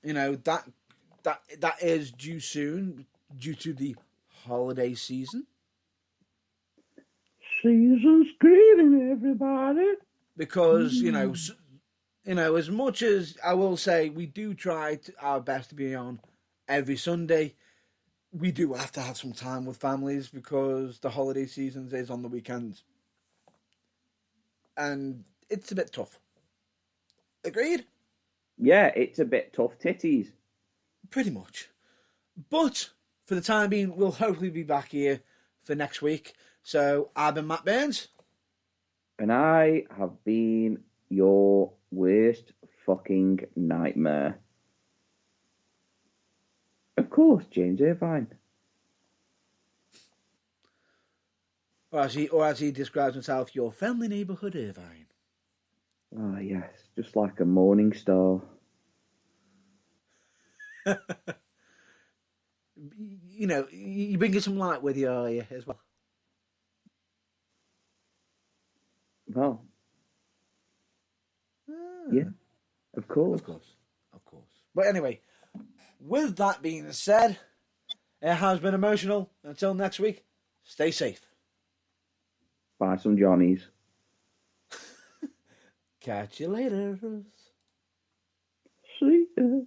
that is due soon due to the holiday season. Season's greeting, everybody. Because, as much as I will say we do try our best to be on every Sunday, we do have to have some time with families because the holiday season is on the weekends. And it's a bit tough. Agreed? Yeah, it's a bit tough titties. Pretty much. But for the time being, we'll hopefully be back here for next week. So I've been Matt Burns. And I have been your worst fucking nightmare. Of course, James Irvine. Or as he describes himself, your friendly neighbourhood Irvine. Ah, yes, just like a morning star. You bringing some light with you, are you, as well? Well, yeah, of course. Of course. But anyway, with that being said, it has been emotional. Until next week, stay safe. Buy some Johnnies. Catch you later. See ya.